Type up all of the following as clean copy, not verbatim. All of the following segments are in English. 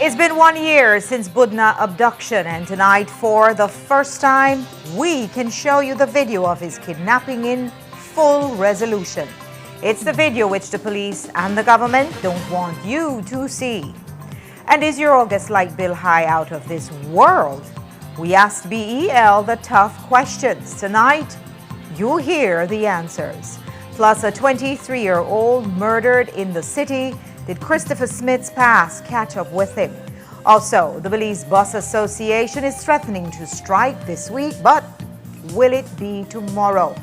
It's been 1 year since Budna abduction, and tonight, for the first time, we can show you the video of his kidnapping in full resolution. It's the video which the police and the government don't want you to see. And is your August light bill high out of this world? We asked BEL the tough questions. Tonight, you'll hear the answers. Plus, a 23-year-old murdered in the city. Did Christopher Smith's past catch up with him? Also, the Belize Bus Association is threatening to strike this week, but will it be tomorrow?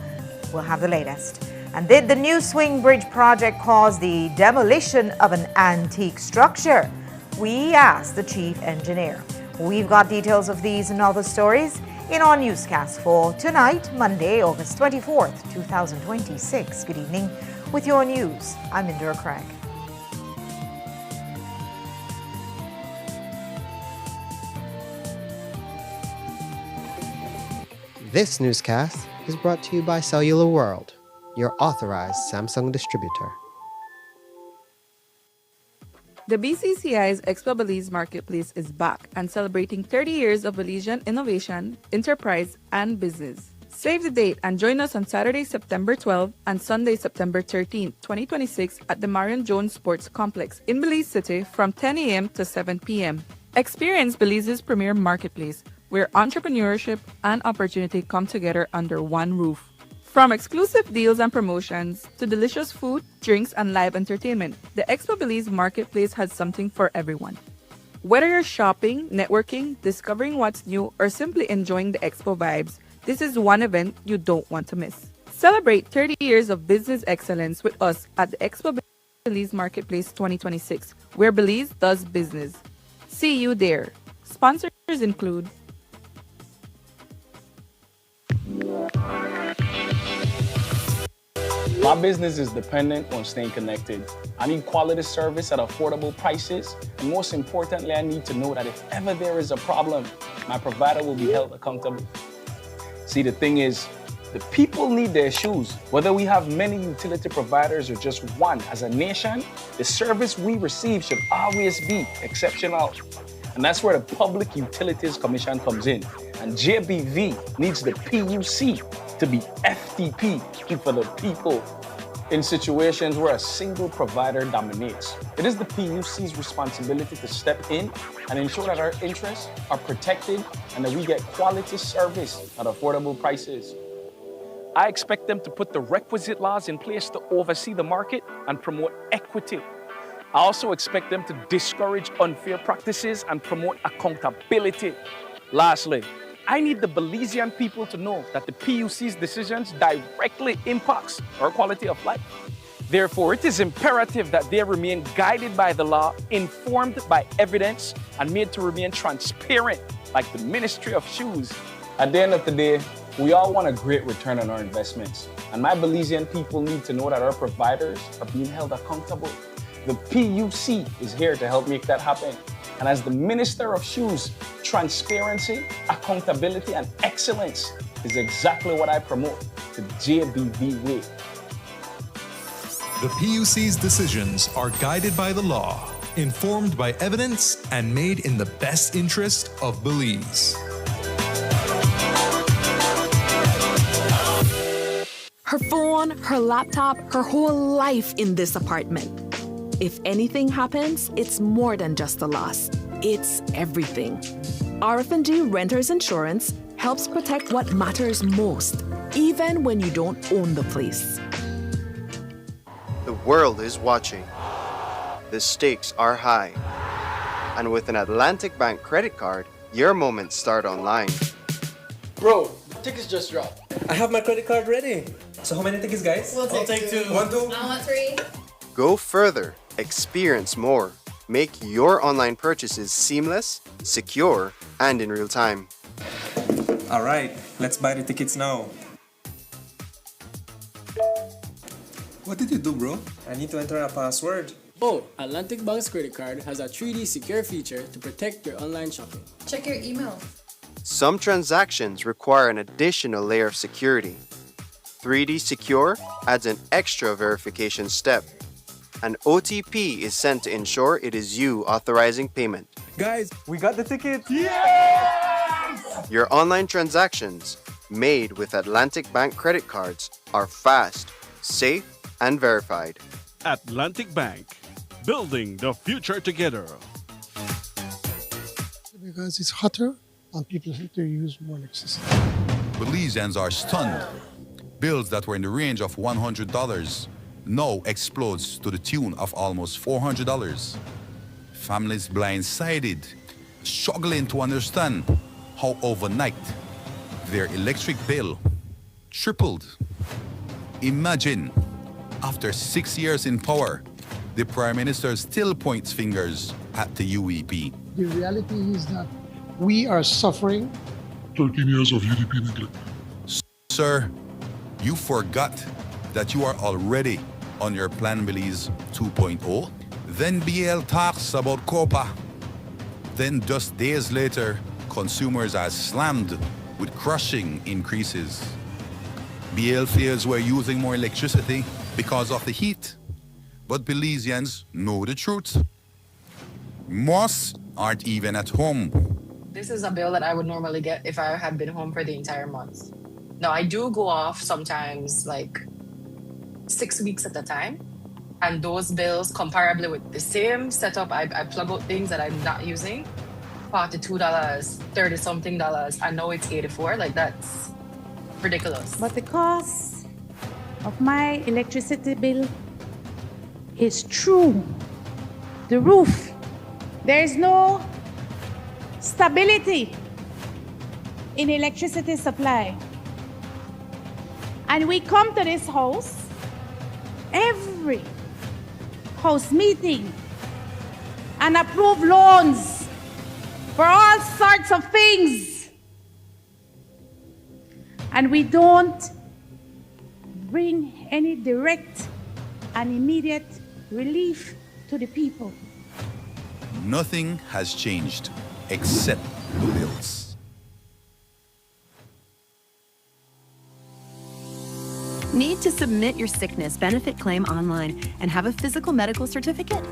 We'll have the latest. And did the new swing bridge project cause the demolition of an antique structure? We asked the chief engineer. We've got details of these and other stories in our newscast for tonight, Monday, August 24th, 2026. Good evening. With your news, I'm Indra Craig. This newscast is brought to you by Cellular World, your authorized Samsung distributor. The BCCI's Expo Belize Marketplace is back and celebrating 30 years of Belizean innovation, enterprise, and business. Save the date and join us on Saturday, September 12 and Sunday, September 13, 2026 at the Marion Jones Sports Complex in Belize City from 10 a.m. to 7 p.m. Experience Belize's premier marketplace, where entrepreneurship and opportunity come together under one roof. From exclusive deals and promotions to delicious food, drinks, and live entertainment, the Expo Belize Marketplace has something for everyone. Whether you're shopping, networking, discovering what's new, or simply enjoying the Expo vibes, this is one event you don't want to miss. Celebrate 30 years of business excellence with us at the Expo Belize Marketplace 2026, where Belize does business. See you there. Sponsors include My business is dependent on staying connected. I need quality service at affordable prices, and most importantly, I need to know that if ever there is a problem, my provider will be held accountable. See, the thing is, the people need their shoes. Whether we have many utility providers or just one, as a nation, the service we receive should always be exceptional. And that's where the Public Utilities Commission comes in. And JBV needs the PUC to be FTP, for the people, in situations where a single provider dominates. It is the PUC's responsibility to step in and ensure that our interests are protected and that we get quality service at affordable prices. I expect them to put the requisite laws in place to oversee the market and promote equity. I also expect them to discourage unfair practices and promote accountability. Lastly, I need the Belizean people to know that the PUC's decisions directly impacts our quality of life. Therefore, it is imperative that they remain guided by the law, informed by evidence, and made to remain transparent, like the Ministry of Shoes. At the end of the day, we all want a great return on our investments. And my Belizean people need to know that our providers are being held accountable. The PUC is here to help make that happen. And as the Minister of Shoes, transparency, accountability, and excellence is exactly what I promote the JBV way. The PUC's decisions are guided by the law, informed by evidence, and made in the best interest of Belize. Her phone, her laptop, her whole life in this apartment. If anything happens, it's more than just a loss. It's everything. RF&G Renters Insurance helps protect what matters most, even when you don't own the place. The world is watching. The stakes are high. And with an Atlantic Bank credit card, your moments start online. Bro, the tickets just dropped. I have my credit card ready. So how many tickets, guys? We'll take two. 1, 2. I want 3. Go further. Experience more. Make your online purchases seamless, secure, and in real time. All right, let's buy the tickets now. What did you do, bro? I need to enter a password. Oh, Atlantic Bank's credit card has a 3D secure feature to protect your online shopping. Check your email. Some transactions require an additional layer of security. 3D Secure adds an extra verification step. An OTP is sent to ensure it is you authorizing payment. Guys, we got the ticket! Your online transactions made with Atlantic Bank credit cards are fast, safe, and verified. Atlantic Bank, building the future together. Because it's hotter and people have to use more electricity. Belizeans are stunned. Bills that were in the range of $100 now explodes to the tune of almost $400. Families blindsided, struggling to understand how overnight their electric bill tripled. Imagine, after 6 years in power, the Prime Minister still points fingers at the UEP. The reality is that we are suffering 13 years of UDP neglect. Sir, you forgot that you are already on your Plan Belize 2.0. Then BL talks about COPA. Then just days later, consumers are slammed with crushing increases. BL fears we're using more electricity because of the heat. But Belizeans know the truth. Most aren't even at home. This is a bill that I would normally get if I had been home for the entire month. Now, I do go off sometimes like 6 weeks at a time. And those bills, comparably with the same setup, I plug out things that I'm not using. $42, $30-something, and now it's $84. Like, that's ridiculous. But the cost of my electricity bill is through the roof. There is no stability in electricity supply. And we come to this house, every house meeting, and approve loans for all sorts of things. And we don't bring any direct and immediate relief to the people. Nothing has changed except the bills. Need to submit your sickness benefit claim online and have a physical medical certificate?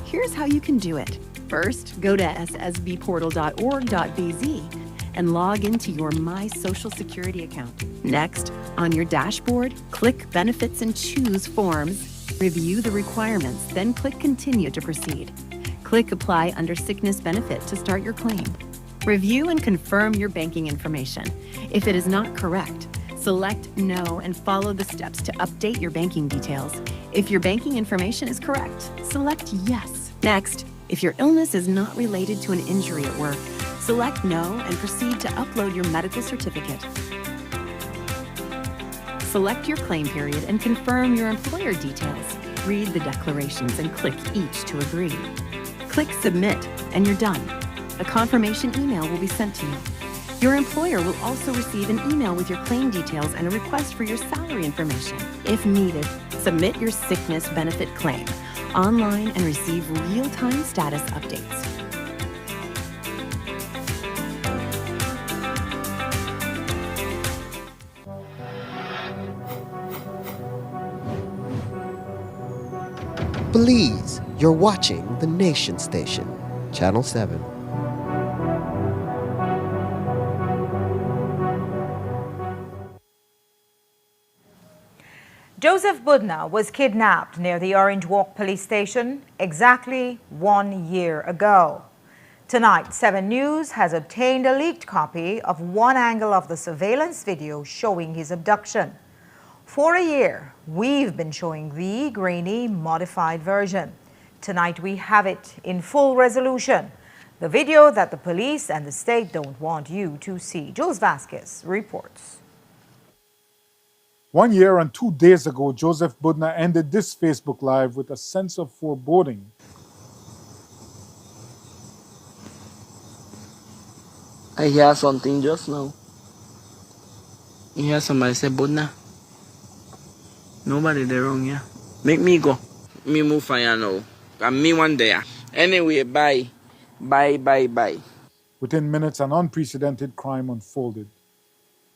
Here's how you can do it. First, go to ssbportal.org.bz and log into your My Social Security account. Next, on your dashboard, click Benefits and choose Forms. Review the requirements, then click Continue to proceed. Click Apply under Sickness Benefit to start your claim. Review and confirm your banking information. If it is not correct, select No and follow the steps to update your banking details. If your banking information is correct, select Yes. Next, if your illness is not related to an injury at work, select No and proceed to upload your medical certificate. Select your claim period and confirm your employer details. Read the declarations and click each to agree. Click Submit and you're done. A confirmation email will be sent to you. Your employer will also receive an email with your claim details and a request for your salary information. If needed, submit your sickness benefit claim online and receive real-time status updates. Belize, you're watching the Nation Station, Channel 7. Joseph Budna was kidnapped near the Orange Walk police station exactly 1 year ago. Tonight, 7 News has obtained a leaked copy of one angle of the surveillance video showing his abduction. For a year, we've been showing the grainy, modified version. Tonight, we have it in full resolution. The video that the police and the state don't want you to see. Jules Vasquez reports. 1 year and 2 days ago, Joseph Budna ended this Facebook Live with a sense of foreboding. I hear something just now. You hear somebody say, Budna? Nobody there wrong here. Make me go. Me move fire now. And me one there. Anyway, bye. Bye, bye, bye. Within minutes, an unprecedented crime unfolded.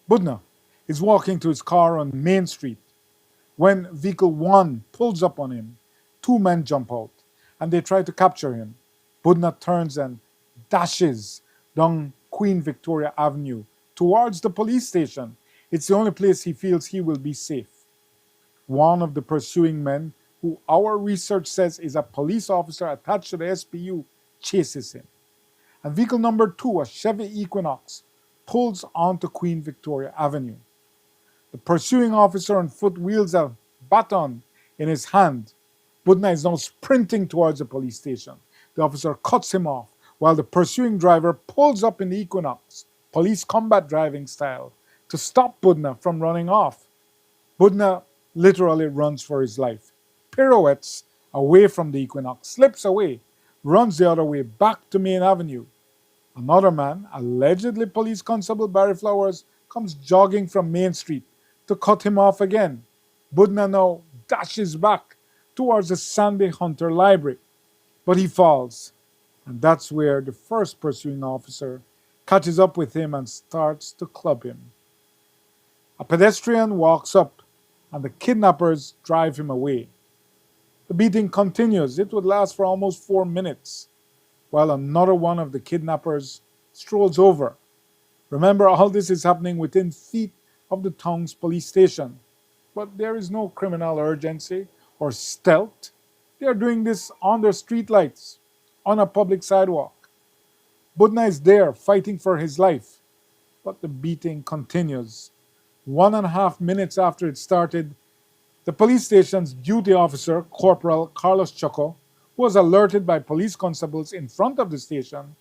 Budna is walking to his car on Main Street when Vehicle 1 pulls up on him Two men jump out and they try to capture him. Budna turns and dashes down Queen Victoria Avenue towards the police station. It's the only place he feels he will be safe. One of the pursuing men, who our research says is a police officer attached to the SPU, chases him. And vehicle number 2, a Chevy Equinox, pulls onto Queen Victoria Avenue. The pursuing officer on foot wields a baton in his hand. Budna is now sprinting towards the police station. The officer cuts him off while the pursuing driver pulls up in the Equinox, police combat driving style, to stop Budna from running off. Budna literally runs for his life, pirouettes away from the Equinox, slips away, runs the other way back to Main Avenue. Another man, allegedly Police Constable Barry Flowers, comes jogging from Main Street to cut him off again. Budna now dashes back towards the Sandy Hunter Library, but he falls, and that's where the first pursuing officer catches up with him and starts to club him. A pedestrian walks up, and the kidnappers drive him away. The beating continues. It would last for almost 4 minutes, while another one of the kidnappers strolls over. Remember, all this is happening within feet of the town's police station. But there is no criminal urgency or stealth. They are doing this under streetlights, on a public sidewalk. Budna is there fighting for his life, but the beating continues. 1.5 minutes after it started, the police station's duty officer, Corporal Carlos Choco, who was alerted by police constables in front of the station,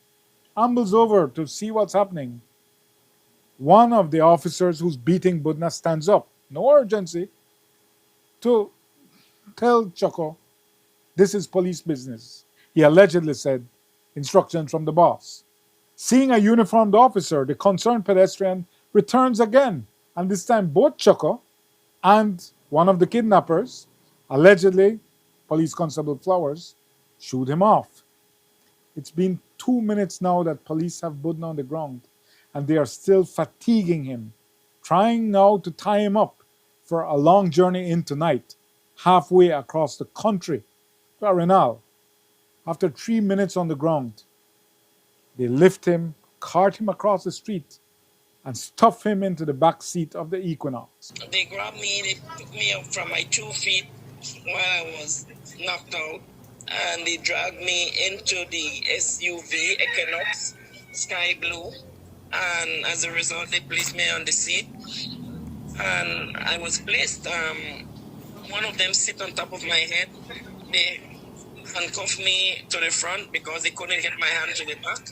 ambles over to see what's happening. One of the officers who's beating Budna stands up, no urgency, to tell Choco, this is police business. He allegedly said, instructions from the boss. Seeing a uniformed officer, the concerned pedestrian returns again, and this time both Choco and one of the kidnappers, allegedly Police Constable Flowers, shoot him off. It's been 2 minutes now that police have Budna on the ground, and they are still fatiguing him, trying now to tie him up for a long journey into night, halfway across the country to Arenal. After 3 minutes on the ground, they lift him, cart him across the street, and stuff him into the back seat of the Equinox. They grabbed me, they took me up from my 2 feet while I was knocked out, and they dragged me into the SUV Equinox, sky blue, and as a result, they placed me on the seat, and I was placed, one of them sit on top of my head. They handcuffed me to the front because they couldn't get my hand to the back.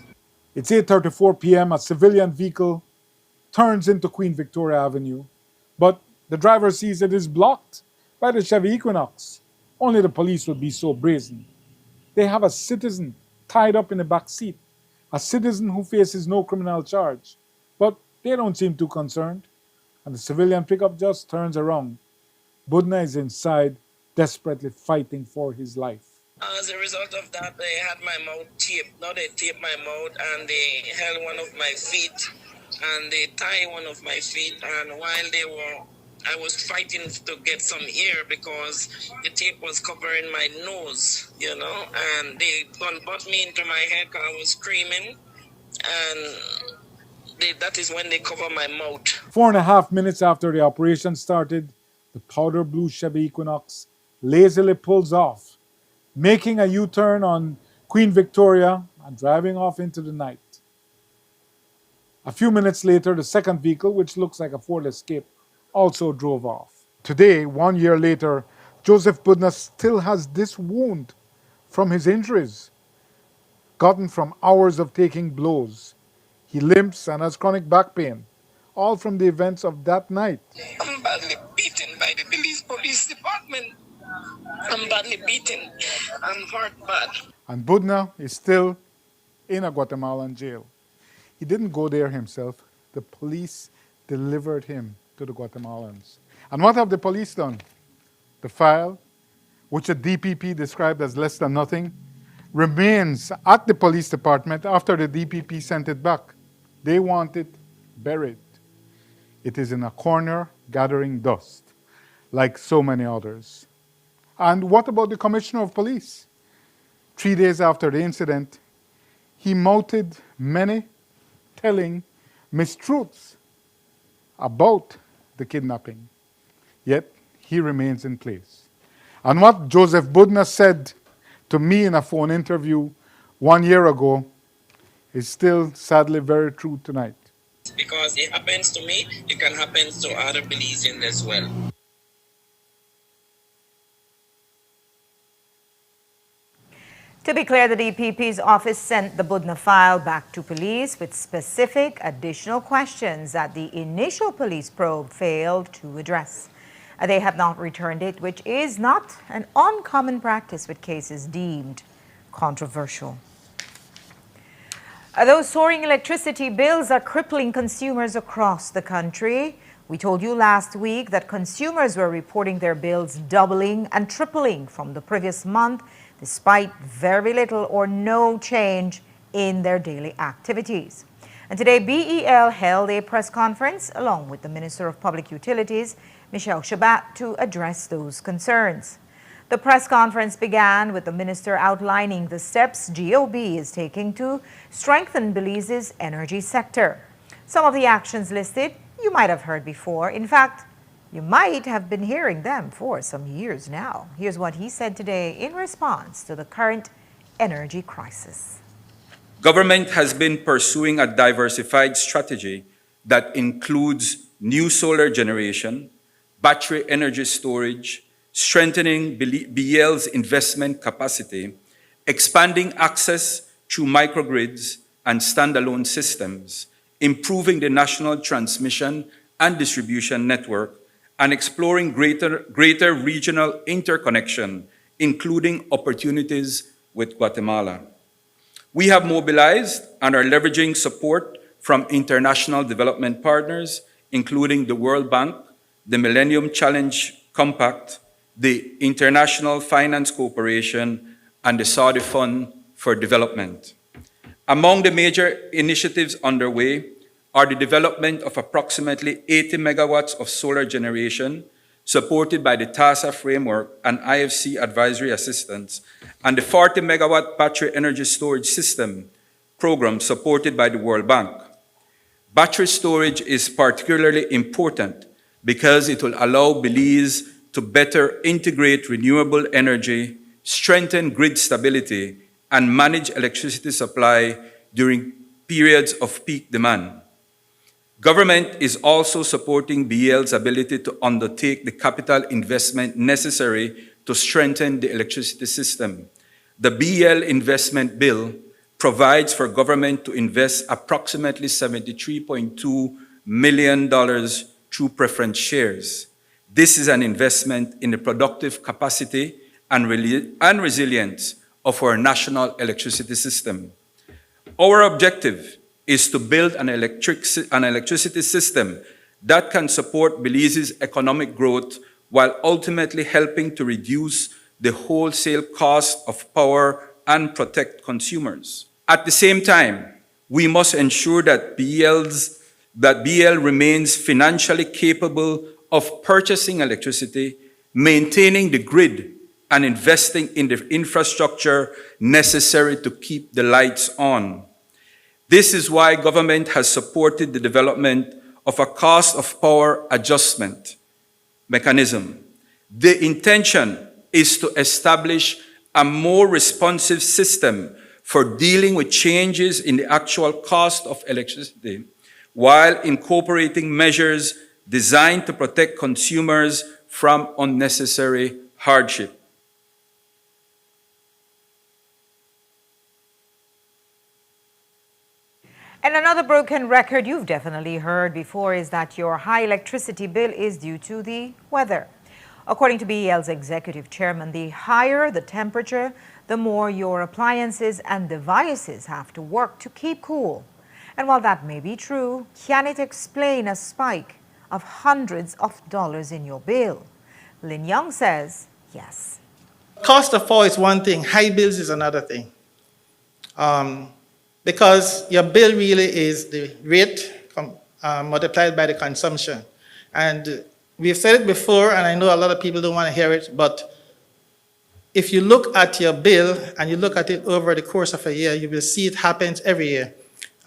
It's 8:34 p.m. A civilian vehicle turns into Queen Victoria Avenue, but the driver sees it is blocked by the Chevy Equinox. Only the police would be so brazen. They have a citizen tied up in the back seat, a citizen who faces no criminal charge, but they don't seem too concerned, and the civilian pickup just turns around. Budna is inside, desperately fighting for his life. As a result of that, they had my mouth taped. Now they taped my mouth and they held one of my feet and they tied one of my feet. And while I was fighting to get some air because the tape was covering my nose, and they butt me into my head because I was screaming. And that is when they cover my mouth. 4.5 minutes after the operation started, the powder blue Chevy Equinox lazily pulls off, making a U-turn on Queen Victoria and driving off into the night. A few minutes later, the second vehicle, which looks like a Ford Escape, also drove off. Today, 1 year later, Joseph Budna still has this wound from his injuries, gotten from hours of taking blows. He limps and has chronic back pain, all from the events of that night. I'm badly beaten by the police department. I'm badly beaten. I'm hurt bad. And Budna is still in a Guatemalan jail. He didn't go there himself. The police delivered him to the Guatemalans. And what have the police done? The file, which the DPP described as less than nothing, remains at the police department after the DPP sent it back. They want it buried. It is in a corner gathering dust, like so many others. And what about the Commissioner of Police? 3 days after the incident, he mounted many telling mistruths about the kidnapping. Yet he remains in place. And what Joseph Budna said to me in a phone interview 1 year ago is still sadly very true tonight. Because it happens to me, it can happen to other Belizeans as well. To be clear, the DPP's office sent the Budna file back to police with specific additional questions that the initial police probe failed to address. They have not returned it, which is not an uncommon practice with cases deemed controversial. Those soaring electricity bills are crippling consumers across the country. We told you last week that consumers were reporting their bills doubling and tripling from the previous month, despite very little or no change in their daily activities. And today, BEL held a press conference along with the Minister of Public Utilities, Michelle Shabat, to address those concerns. The press conference began with the minister outlining the steps GOB is taking to strengthen Belize's energy sector. Some of the actions listed you might have heard before. In fact, you might have been hearing them for some years now. Here's what he said today in response to the current energy crisis. Government has been pursuing a diversified strategy that includes new solar generation, battery energy storage, strengthening BEL's investment capacity, expanding access through microgrids and standalone systems, improving the national transmission and distribution network, and exploring greater regional interconnection, including opportunities with Guatemala. We have mobilized and are leveraging support from international development partners, including the World Bank, the Millennium Challenge Compact, the International Finance Corporation, and the Saudi Fund for Development. Among the major initiatives underway are the development of approximately 80 megawatts of solar generation, supported by the TASA framework and IFC advisory assistance, and the 40 megawatt battery energy storage system program supported by the World Bank. Battery storage is particularly important because it will allow Belize to better integrate renewable energy, strengthen grid stability, and manage electricity supply during periods of peak demand. Government is also supporting BEL's ability to undertake the capital investment necessary to strengthen the electricity system. The BEL investment bill provides for government to invest approximately $73.2 million through preference shares. This is an investment in the productive capacity and resilience of our national electricity system. Our objective is to build an electricity system that can support Belize's economic growth while ultimately helping to reduce the wholesale cost of power and protect consumers. At the same time, we must ensure that BEL remains financially capable of purchasing electricity, maintaining the grid, and investing in the infrastructure necessary to keep the lights on. This is why government has supported the development of a cost of power adjustment mechanism. The intention is to establish a more responsive system for dealing with changes in the actual cost of electricity, while incorporating measures designed to protect consumers from unnecessary hardship. And another broken record you've definitely heard before is that your high electricity bill is due to the weather. According to BEL's executive chairman, the higher the temperature, the more your appliances and devices have to work to keep cool. And while that may be true, can it explain a spike of hundreds of dollars in your bill? Lin Young says yes. Cost of power is one thing, high bills is another thing. Because your bill really is the rate multiplied by the consumption. And we've said it before, and I know a lot of people don't want to hear it, but if you look at your bill and you look at it over the course of a year, you will see it happens every year.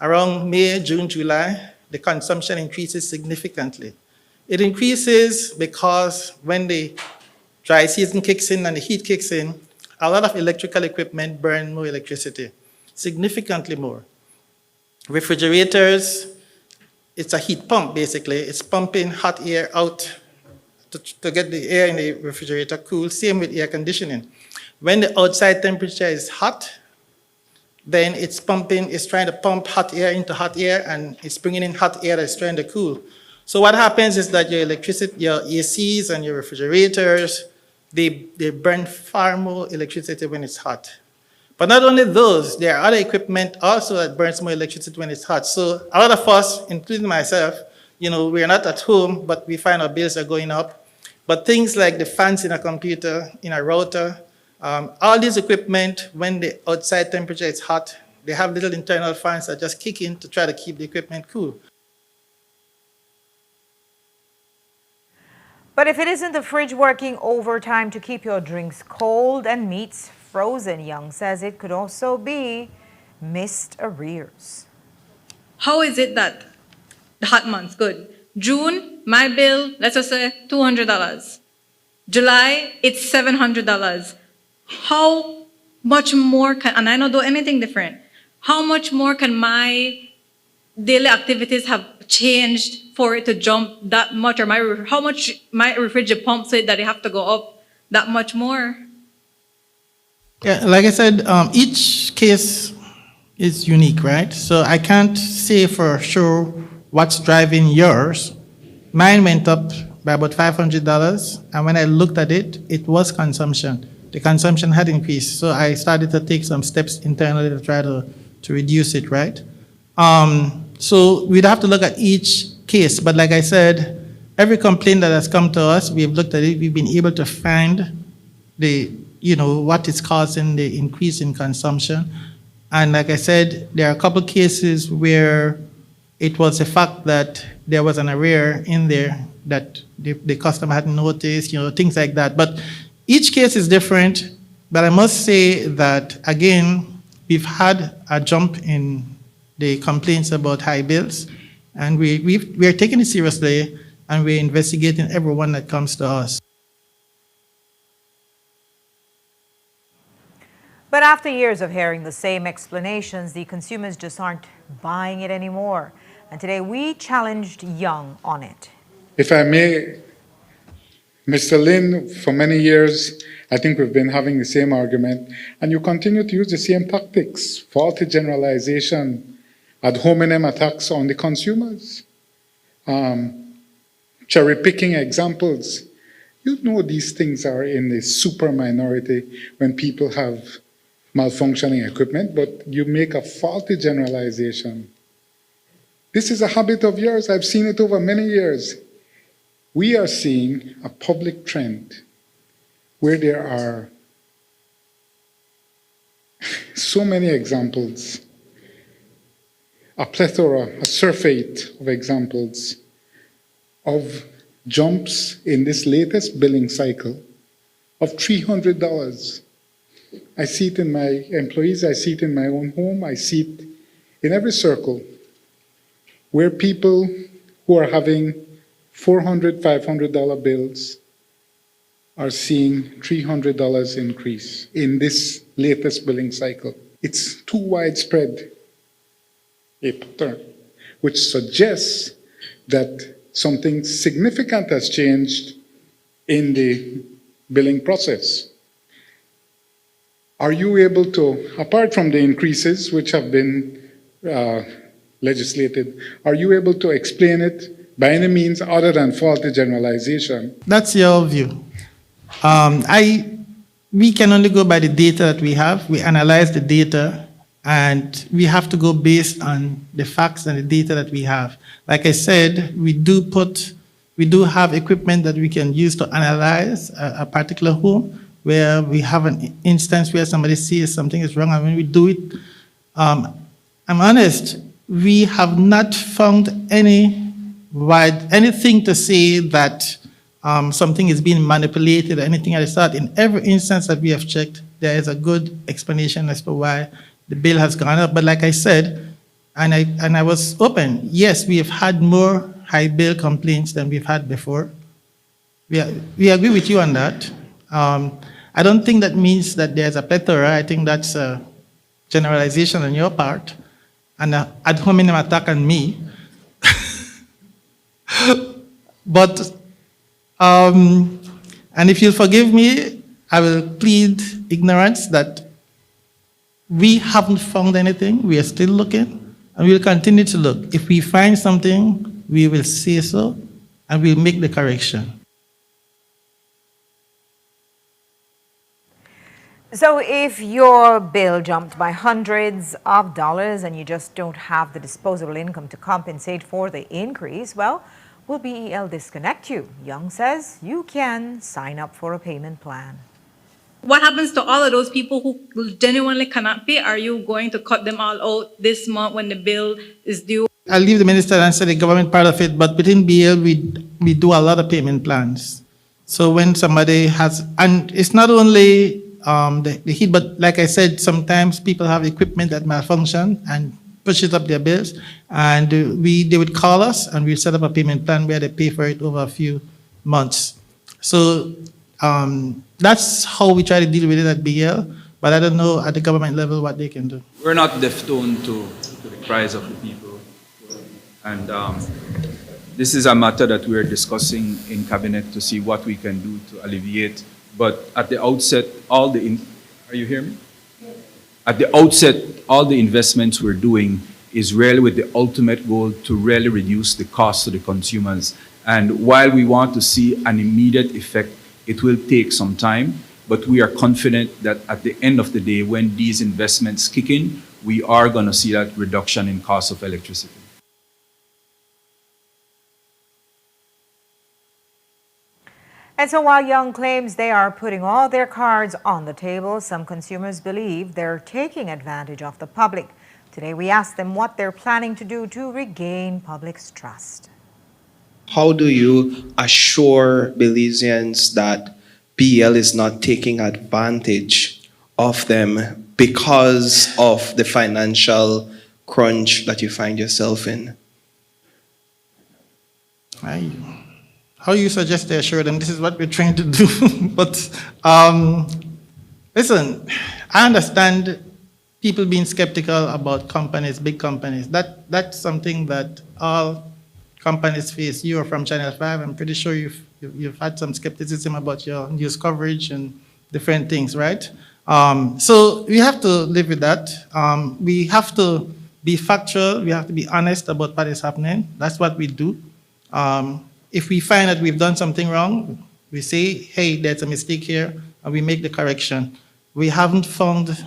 Around May, June, July, the consumption increases significantly. It increases because when the dry season kicks in and the heat kicks in, a lot of electrical equipment burn more electricity, significantly more. Refrigerators, it's a heat pump basically. It's pumping hot air out to get the air in the refrigerator cool. Same with air conditioning. When the outside temperature is hot, then it's trying to pump hot air into hot air, and it's bringing in hot air that's trying to cool. So what happens is that your ACs and your refrigerators, they burn far more electricity when it's hot. But not only those, there are other equipment also that burns more electricity when it's hot. So a lot of us, including myself, we're not at home, but we find our bills are going up. But things like the fans in a computer, in a router, all these equipment, when the outside temperature is hot, they have little internal fans that just kick in to try to keep the equipment cool. But if it isn't the fridge working overtime to keep your drinks cold and meats frozen, Young says it could also be missed arrears. How is it that the hot months, good. June, my bill, let's just say $200. July, it's $700. How much more and I don't do anything different, how much more can my daily activities have changed for it to jump that much, or how much my refrigerator pumps it that it have to go up that much more? Yeah, like I said, each case is unique, right? So I can't say for sure what's driving yours. Mine went up by about $500, and when I looked at it, it was consumption. The consumption had increased, so I started to take some steps internally to try to reduce it, right? So we'd have to look at each case, but like I said, every complaint that has come to us, we've looked at it, we've been able to find what is causing the increase in consumption. And like I said, there are a couple cases where it was the fact that there was an arrear in there that the customer hadn't noticed, things like that. But each case is different, but I must say that, again, we've had a jump in the complaints about high bills, and we are taking it seriously, and we're investigating everyone that comes to us. But after years of hearing the same explanations, the consumers just aren't buying it anymore. And today we challenged Young on it. If I may, Mr. Lin, for many years, I think we've been having the same argument, and you continue to use the same tactics, faulty generalization, ad hominem attacks on the consumers, cherry-picking examples. You know these things are in the super minority when people have malfunctioning equipment, but you make a faulty generalization. This is a habit of yours. I've seen it over many years. We are seeing a public trend where there are so many examples, a plethora, a surfeit of examples of jumps in this latest billing cycle of $300. I see it in my employees, I see it in my own home, I see it in every circle where people who are having $400, $500 bills are seeing $300 increase in this latest billing cycle. It's too widespread a pattern, which suggests that something significant has changed in the billing process. Are you able to, apart from the increases which have been legislated, are you able to explain it by any means other than faulty generalization? That's your view. We can only go by the data that we have. We analyze the data, and we have to go based on the facts and the data that we have. Like I said, we do have equipment that we can use to analyze a particular home where we have an instance where somebody sees something is wrong, and when we do it, I'm honest, we have not found anything to say that something is being manipulated or anything like that. In every instance that we have checked, there is a good explanation as to why the bill has gone up. But like I said, and I was open, yes, we have had more high bill complaints than we've had before. We agree with you on that. I don't think that means that there's a plethora. I think that's a generalization on your part and an ad hominem attack on me. But, and if you'll forgive me, I will plead ignorance that we haven't found anything. We are still looking, and we'll continue to look. If we find something, we will say so, and we'll make the correction. So if your bill jumped by hundreds of dollars and you just don't have the disposable income to compensate for the increase, well, will BEL disconnect you? Young says you can sign up for a payment plan. What happens to all of those people who genuinely cannot pay? Are you going to cut them all out this month when the bill is due? I'll leave the minister to answer the government part of it, but within BEL, we do a lot of payment plans. So when somebody has, and it's not only the heat, but like I said, sometimes people have equipment that malfunction and pushes up their bills, and they would call us and we'd set up a payment plan where they pay for it over a few months. So that's how we try to deal with it at BEL, but I don't know at the government level what they can do. We're not deaf to the cries of the people. And this is a matter that we're discussing in cabinet to see what we can do to alleviate. But at the outset, are you hearing me? At the outset, all the investments we're doing is really with the ultimate goal to really reduce the cost to the consumers. And while we want to see an immediate effect, it will take some time, but we are confident that at the end of the day, when these investments kick in, we are going to see that reduction in cost of electricity. And so while Young claims they are putting all their cards on the table, some consumers believe they're taking advantage of the public. Today we asked them what they're planning to do to regain public's trust. How do you assure Belizeans that BEL is not taking advantage of them because of the financial crunch that you find yourself in? How you suggest they assure them? This is what we're trying to do. But listen, I understand people being skeptical about companies, big companies. That's something that all companies face. You are from Channel 5. I'm pretty sure you've had some skepticism about your news coverage and different things, right? So we have to live with that. We have to be factual. We have to be honest about what is happening. That's what we do. If we find that we've done something wrong, we say, hey, there's a mistake here, and we make the correction. We haven't found,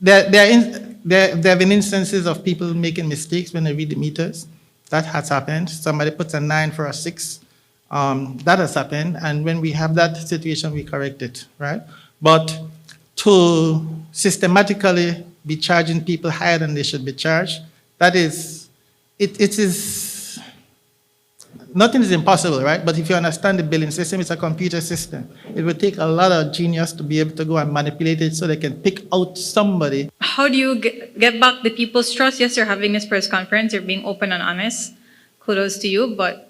there have been instances of people making mistakes when they read the meters. That has happened. Somebody puts a 9 for a 6. That has happened, and when we have that situation, we correct it, right? But to systematically be charging people higher than they should be charged, that is, it is, nothing is impossible, right? But if you understand the billing system, it's a computer system. It would take a lot of genius to be able to go and manipulate it so they can pick out somebody. How do you get back the people's trust? Yes, you're having this press conference, you're being open and honest. Kudos to you, but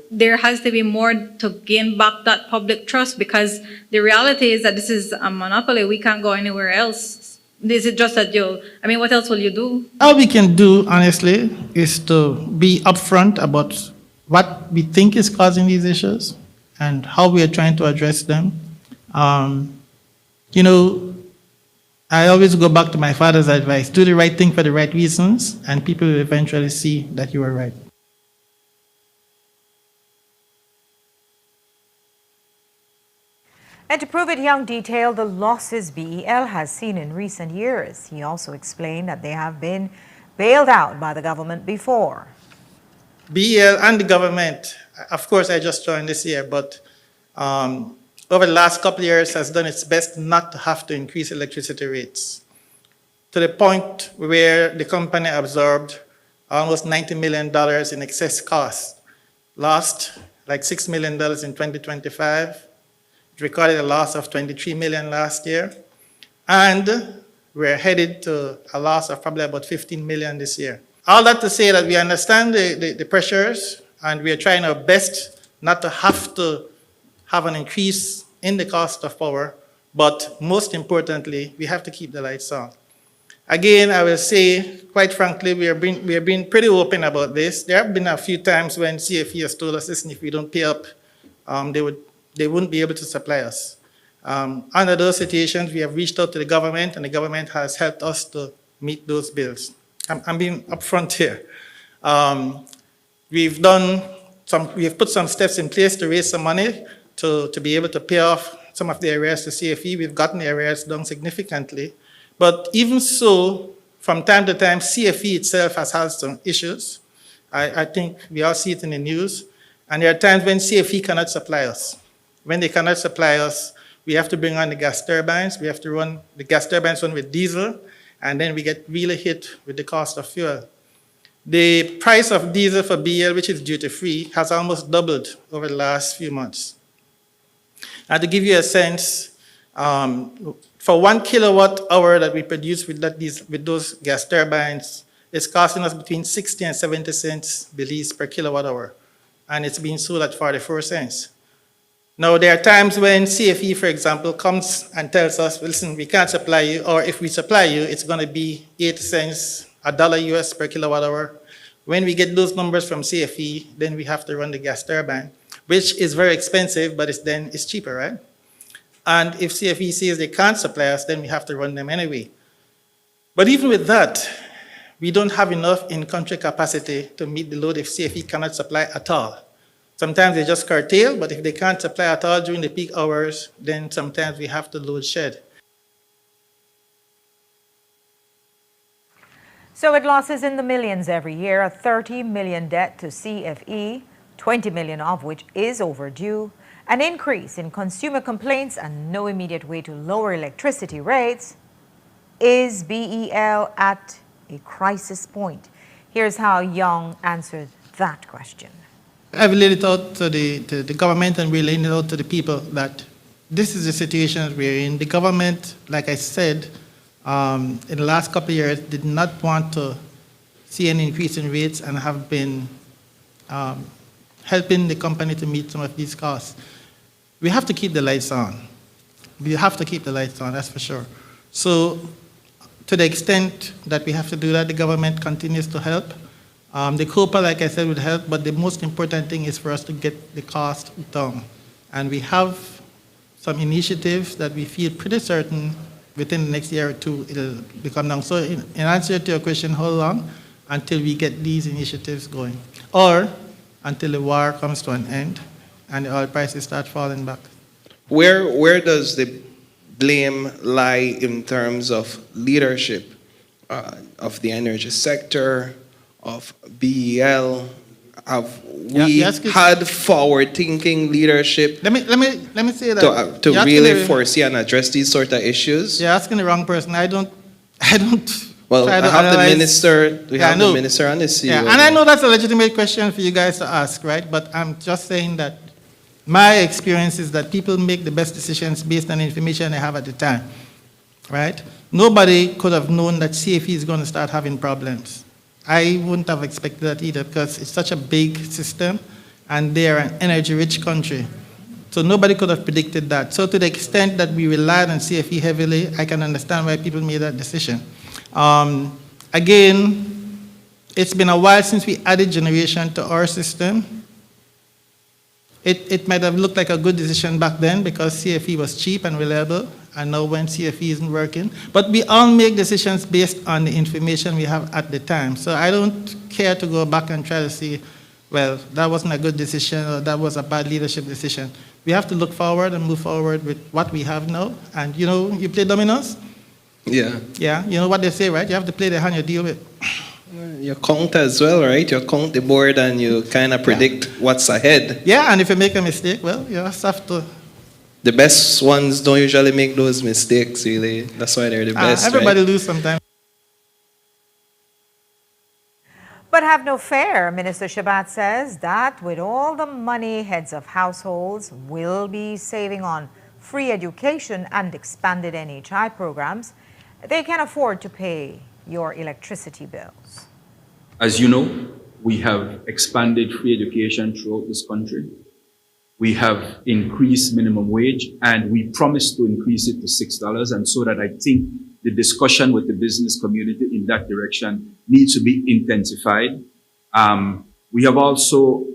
there has to be more to gain back that public trust, because the reality is that this is a monopoly. We can't go anywhere else. Is it just that what else will you do? All we can do, honestly, is to be upfront about what we think is causing these issues and how we are trying to address them. I always go back to my father's advice: do the right thing for the right reasons, and people will eventually see that you are right. And to prove it, Young detailed the losses BEL has seen in recent years. He also explained that they have been bailed out by the government before. BEL and the government, of course, I just joined this year, but over the last couple of years has done its best not to have to increase electricity rates, to the point where the company absorbed almost $90 million in excess costs last like $6 million in 2025. It recorded a loss of $23 million last year. And we're headed to a loss of probably about $15 million this year. All that to say that we understand the pressures, and we are trying our best not to have an increase in the cost of power, but most importantly, we have to keep the lights on. Again, I will say, quite frankly, we are being pretty open about this. There have been a few times when CFE has told us, listen, if we don't pay up, they wouldn't be able to supply us. Under those situations, we have reached out to the government, and the government has helped us to meet those bills. I'm being upfront here. We have put some steps in place to raise some money to be able to pay off some of the arrears to CFE. We've gotten the arrears down significantly. But even so, from time to time, CFE itself has had some issues. I think we all see it in the news. And there are times when CFE cannot supply us. When they cannot supply us, we have to bring on the gas turbines. We have to run the gas turbines with diesel, and then we get really hit with the cost of fuel. The price of diesel for BL, which is duty-free, has almost doubled over the last few months. And to give you a sense, for 1 kilowatt hour that we produce with those gas turbines, it's costing us between 60 and 70 cents Belize per kilowatt hour, and it's being sold at 44 cents. Now, there are times when CFE, for example, comes and tells us, listen, we can't supply you, or if we supply you, it's going to be 80 cents, $1 US per kilowatt hour. When we get those numbers from CFE, then we have to run the gas turbine, which is very expensive, but it's cheaper, right? And if CFE says they can't supply us, then we have to run them anyway. But even with that, we don't have enough in-country capacity to meet the load if CFE cannot supply at all. Sometimes they just curtail, but if they can't supply at all during the peak hours, then sometimes we have to load shed. So with losses in the millions every year, a $30 million debt to CFE, $20 million of which is overdue, an increase in consumer complaints and no immediate way to lower electricity rates, is BEL at a crisis point? Here's how Young answered that question. I've laid it out to the government, and we're laying it out to the people that this is the situation we're in. The government, like I said, in the last couple of years, did not want to see an increase in rates and have been helping the company to meet some of these costs. We have to keep the lights on. We have to keep the lights on, that's for sure. So to the extent that we have to do that, the government continues to help. The COPA, like I said, would help, but the most important thing is for us to get the cost down. And we have some initiatives that we feel pretty certain within the next year or two it'll become down. So in answer to your question, how long? Until we get these initiatives going. Or until the war comes to an end and the oil prices start falling back. Where does the blame lie in terms of leadership of the energy sector, of BEL? Have we had forward-thinking leadership? Let me say that to really foresee and address these sort of issues. You're asking the wrong person. I don't. Well, I have the minister. We have the minister and the CEO. Yeah, and I know that's a legitimate question for you guys to ask, right? But I'm just saying that my experience is that people make the best decisions based on the information they have at the time, right? Nobody could have known that CFE is going to start having problems. I wouldn't have expected that either because it's such a big system and they're an energy-rich country. So nobody could have predicted that. So to the extent that we relied on CFE heavily, I can understand why people made that decision. Again, it's been a while since we added generation to our system. It might have looked like a good decision back then because CFE was cheap and reliable, and now when CFE isn't working. But we all make decisions based on the information we have at the time. So I don't care to go back and try to see, well, that wasn't a good decision or that was a bad leadership decision. We have to look forward and move forward with what we have now. And you know, you play dominoes? Yeah. Yeah, you know what they say, right? You have to play the hand you deal with. You count as well, right? You count the board and you kind of predict what's ahead. Yeah, and if you make a mistake, well, you just have to. The best ones don't usually make those mistakes, really. That's why they're the best. Everybody right? loses sometimes. But have no fear, Minister Shabat says that with all the money heads of households will be saving on free education and expanded NHI programs, they can afford to pay your electricity bills. As you know, we have expanded free education throughout this country. We have increased minimum wage, and we promised to increase it to $6. And so that I think the discussion with the business community in that direction needs to be intensified. We have also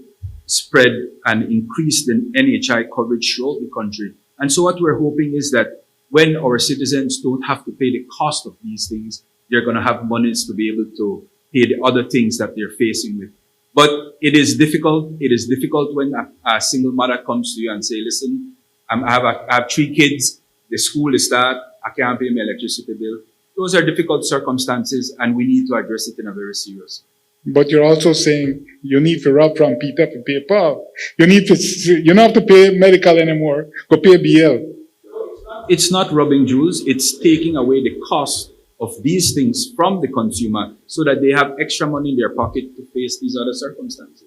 spread and increased the NHI coverage throughout the country. And so what we're hoping is that when our citizens don't have to pay the cost of these things, they're going to have monies to be able to pay the other things that they're facing with. But it is difficult. It is difficult when a single mother comes to you and say, listen, I have 3 kids. The school is that. I can't pay my electricity bill. Those are difficult circumstances, and we need to address it in a very serious way. But you're also saying you need to rob from Peter to pay Paul. You don't have to pay medical anymore. Go pay BL. It's not robbing Jews. It's taking away the cost of these things from the consumer so that they have extra money in their pocket to face these other circumstances.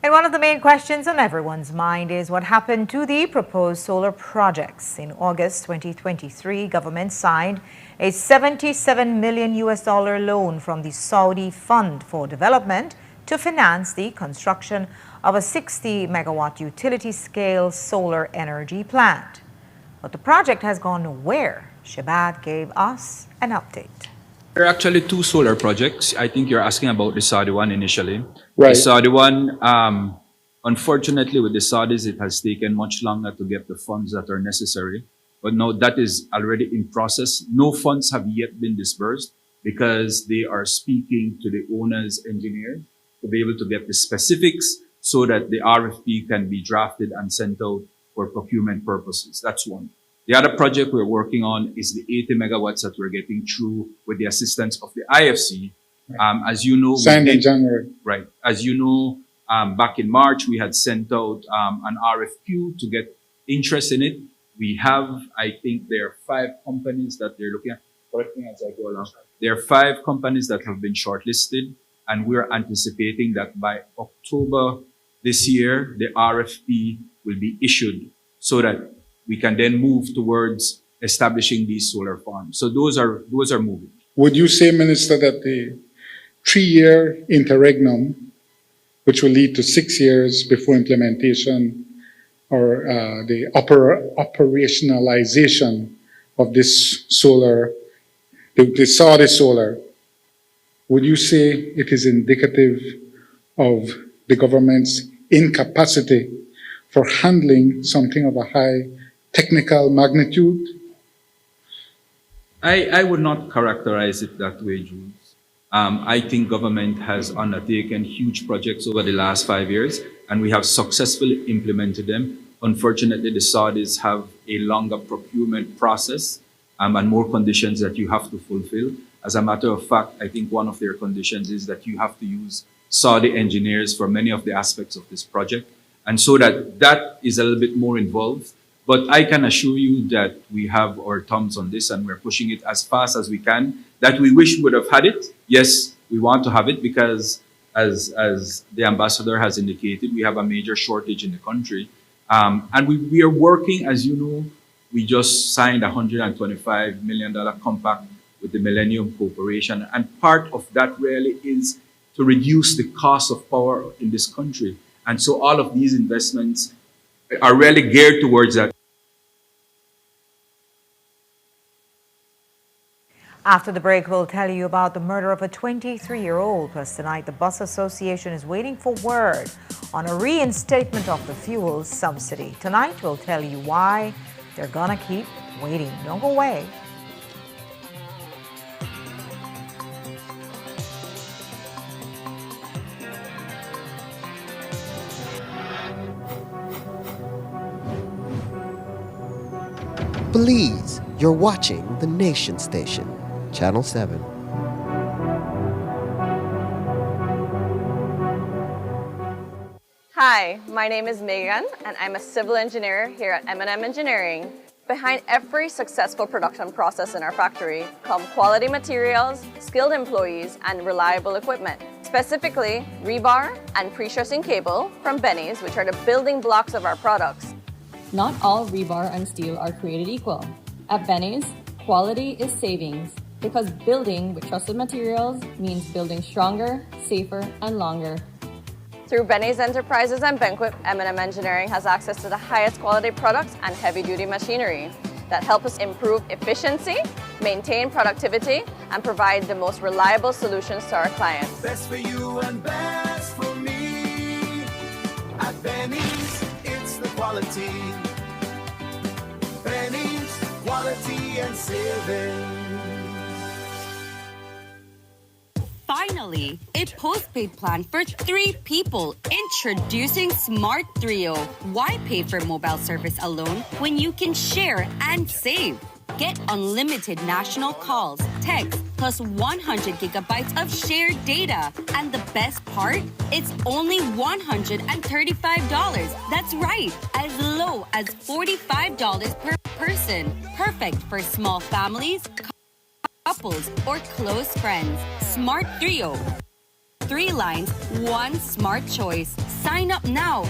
And one of the main questions on everyone's mind is what happened to the proposed solar projects. In August 2023, government signed a $77 million loan from the Saudi Fund for Development to finance the construction of a 60-megawatt utility-scale solar energy plant. But the project has gone nowhere. Shabbat gave us an update. There are actually 2 solar projects. I think you're asking about the Saudi one initially. Right. The Saudi one, unfortunately with the Saudis, it has taken much longer to get the funds that are necessary. But now that is already in process. No funds have yet been disbursed because they are speaking to the owner's engineer to be able to get the specifics so that the RFP can be drafted and sent out for procurement purposes. That's one. The other project we're working on is the 80 megawatts that we're getting through with the assistance of the IFC. As you know, signed in January. Right. As you know, back in March, we had sent out an RFQ to get interest in it. We have, I think there are 5 companies that they're looking at. Correct me as I go along. There are 5 companies that have been shortlisted, and we're anticipating that by October this year, the RFP will be issued so that we can then move towards establishing these solar farms. So those are moving. Would you say, Minister, that the 3-year interregnum, which will lead to 6 years before implementation or the operationalization of this solar, the Saudi solar, would you say it is indicative of the government's incapacity for handling something of a high technical magnitude? I would not characterize it that way, Jules. I think government has undertaken huge projects over the last 5 years, and we have successfully implemented them. Unfortunately, the Saudis have a longer procurement process and more conditions that you have to fulfill. As a matter of fact, I think one of their conditions is that you have to use Saudi engineers for many of the aspects of this project. And so that is a little bit more involved. But I can assure you that we have our thumbs on this and we're pushing it as fast as we can. That we wish we would have had it. Yes, we want to have it because as the ambassador has indicated, we have a major shortage in the country. And we are working, as you know, we just signed a $125 million compact with the Millennium Corporation. And part of that really is to reduce the cost of power in this country. And so all of these investments are really geared towards that. After the break, we'll tell you about the murder of a 23-year-old. Plus tonight, the Bus Association is waiting for word on a reinstatement of the fuel subsidy. Tonight, we'll tell you why they're gonna keep waiting. Don't go away. Belize, you're watching the Nation Station, Channel 7. Hi, my name is Megan, and I'm a civil engineer here at M&M Engineering. Behind every successful production process in our factory come quality materials, skilled employees, and reliable equipment. Specifically, rebar and pre-stressing cable from Benny's, which are the building blocks of our products. Not all rebar and steel are created equal. At Benny's, quality is savings because building with trusted materials means building stronger, safer, and longer. Through Benny's Enterprises and Banquet, M&M Engineering has access to the highest quality products and heavy-duty machinery that help us improve efficiency, maintain productivity, and provide the most reliable solutions to our clients. Best for you and best for me. At Benny's, it's the quality. Benny's, quality and savings. Finally, a postpaid plan for 3 people. Introducing Smart Trio. Why pay for mobile service alone when you can share and save? Get unlimited national calls, texts, plus 100 gigabytes of shared data. And the best part? It's only $135. That's right, as low as $45 per person. Perfect for small families, couples, or close friends. Smart Trio. 3 lines, 1 smart choice. Sign up now,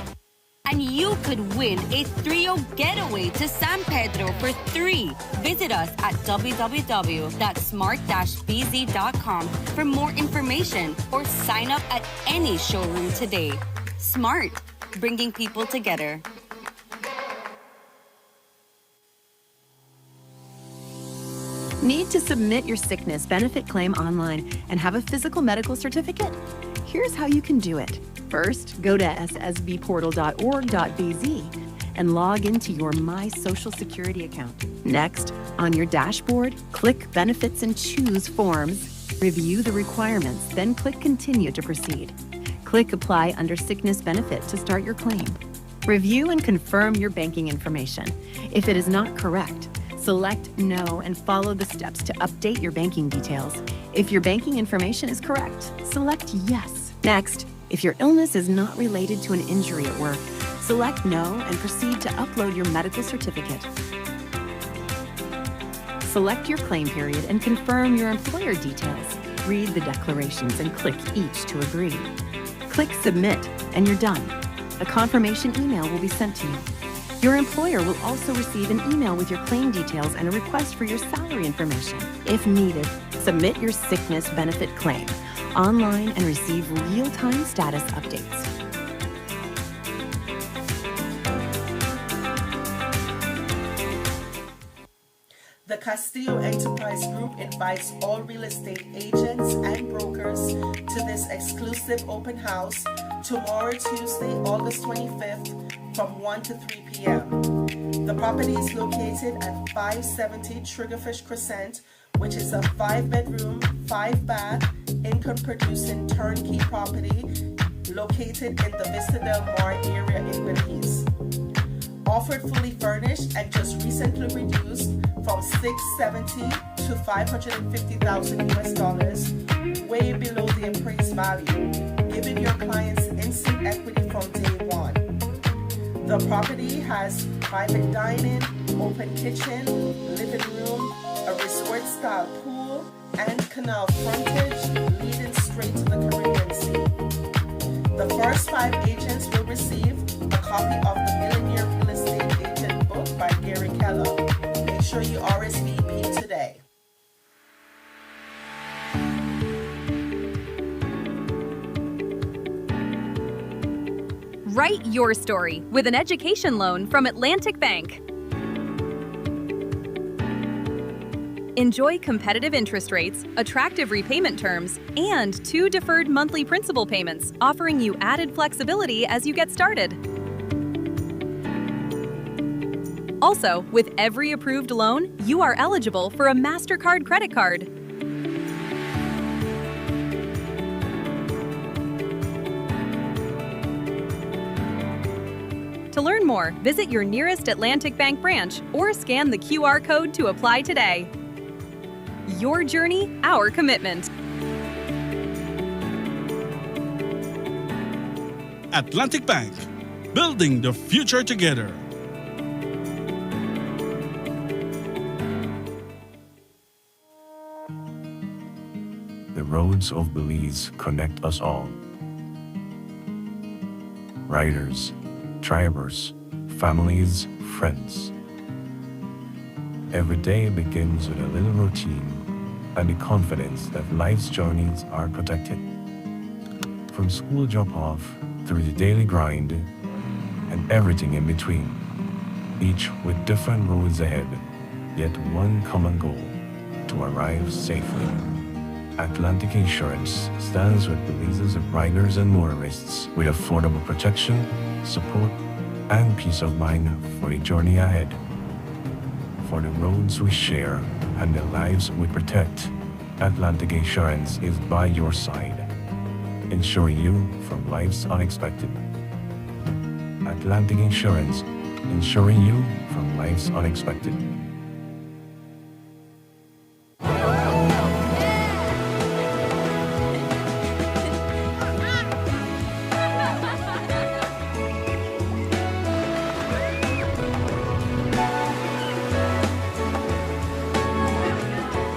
and you could win a Trio getaway to San Pedro for 3. Visit us at www.smart-bz.com for more information or sign up at any showroom today. Smart, bringing people together. Need to submit your sickness benefit claim online and have a physical medical certificate? Here's how you can do it. First, go to ssbportal.org.bz and log into your My Social Security account. Next, on your dashboard, click Benefits and choose Forms. Review the requirements, then click Continue to proceed. Click Apply under Sickness Benefit to start your claim. Review and confirm your banking information. If it is not correct, select No and follow the steps to update your banking details. If your banking information is correct, select Yes. Next, if your illness is not related to an injury at work, select No and proceed to upload your medical certificate. Select your claim period and confirm your employer details. Read the declarations and click each to agree. Click Submit and you're done. A confirmation email will be sent to you. Your employer will also receive an email with your claim details and a request for your salary information. If needed, submit your sickness benefit claim online and receive real-time status updates. The Castillo Enterprise Group invites all real estate agents and brokers to this exclusive open house tomorrow, Tuesday, August 25th, from 1 to 3 p.m. The property is located at 570 Triggerfish Crescent, which is a 5-bedroom, 5-bath, income-producing turnkey property located in the Vista Del Mar area in Belize. Offered fully furnished and just recently reduced from $670,000 to $550,000 US, way below the appraised value, giving your clients instant equity from day one. The property has private dining, open kitchen, living room, a resort-style pool, and canal frontage leading straight to the Caribbean Sea. The first 5 agents will receive a copy of the Millionaire Real Estate Agent book by Gary Keller. Make sure you RSVP today. Write your story with an education loan from Atlantic Bank. Enjoy competitive interest rates, attractive repayment terms, and 2 deferred monthly principal payments, offering you added flexibility as you get started. Also, with every approved loan, you are eligible for a MasterCard credit card. To learn more, visit your nearest Atlantic Bank branch or scan the QR code to apply today. Your journey, our commitment. Atlantic Bank, building the future together. The roads of Belize connect us all. Riders, drivers, families, friends. Every day begins with a little routine and the confidence that life's journeys are protected. From school drop-off through the daily grind and everything in between, each with different roads ahead, yet one common goal: to arrive safely. Atlantic Insurance stands with Belize's riders and motorists with affordable protection, support, and peace of mind for the journey ahead. For the roads we share and the lives we protect, Atlantic Insurance is by your side, insuring you from life's unexpected. Atlantic Insurance, insuring you from life's unexpected.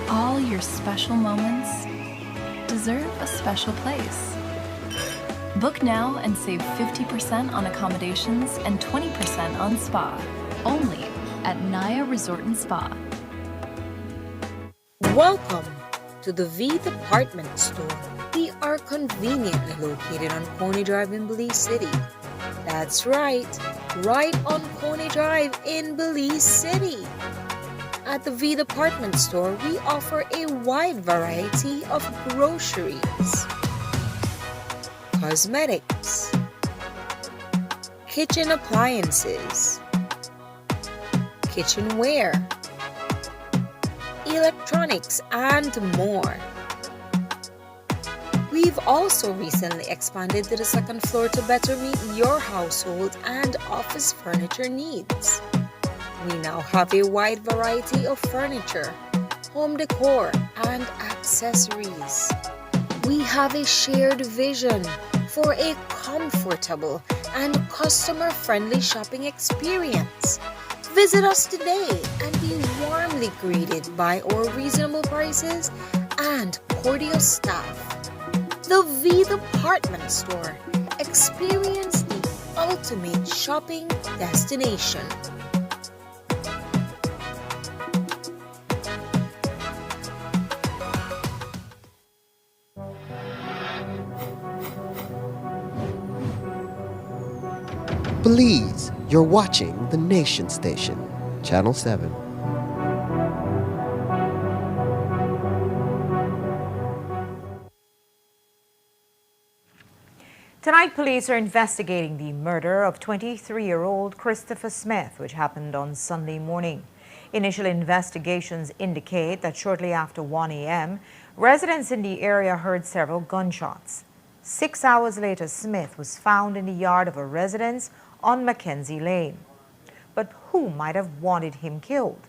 All your special moments deserve a special place. Book now and save 50% on accommodations and 20% on spa. Only at Naya Resort and Spa. Welcome to the V Department Store. We are conveniently located on Coney Drive in Belize City. That's right on Coney Drive in Belize City. At the V Department Store, we offer a wide variety of groceries, cosmetics, kitchen appliances, kitchenware, electronics, and more. We've also recently expanded to the second floor to better meet your household and office furniture needs. We now have a wide variety of furniture, home decor, and accessories. We have a shared vision for a comfortable and customer-friendly shopping experience. Visit us today and be warmly greeted by our reasonable prices and cordial staff. The V Department Store. Experience the ultimate shopping destination. Belize, you're watching the Nation Station, Channel 7. Tonight, police are investigating the murder of 23-year-old Christopher Smith, which happened on Sunday morning. Initial investigations indicate that shortly after 1 a.m., residents in the area heard several gunshots. 6 hours later, Smith was found in the yard of a residence on Mackenzie Lane. But who might have wanted him killed?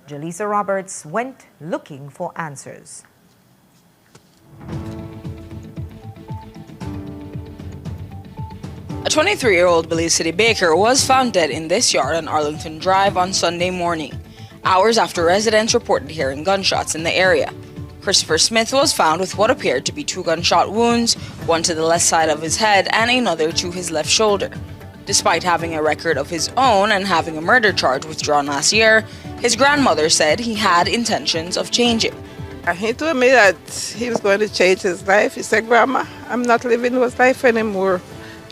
Jaleesa Roberts went looking for answers. A 23-year-old Belize City baker was found dead in this yard on Arlington Drive on Sunday morning, hours after residents reported hearing gunshots in the area. Christopher Smith was found with what appeared to be 2 gunshot wounds, one to the left side of his head and another to his left shoulder. Despite having a record of his own and having a murder charge withdrawn last year, his grandmother said he had intentions of changing. He told me that he was going to change his life. He said, "Grandma, I'm not living his life anymore.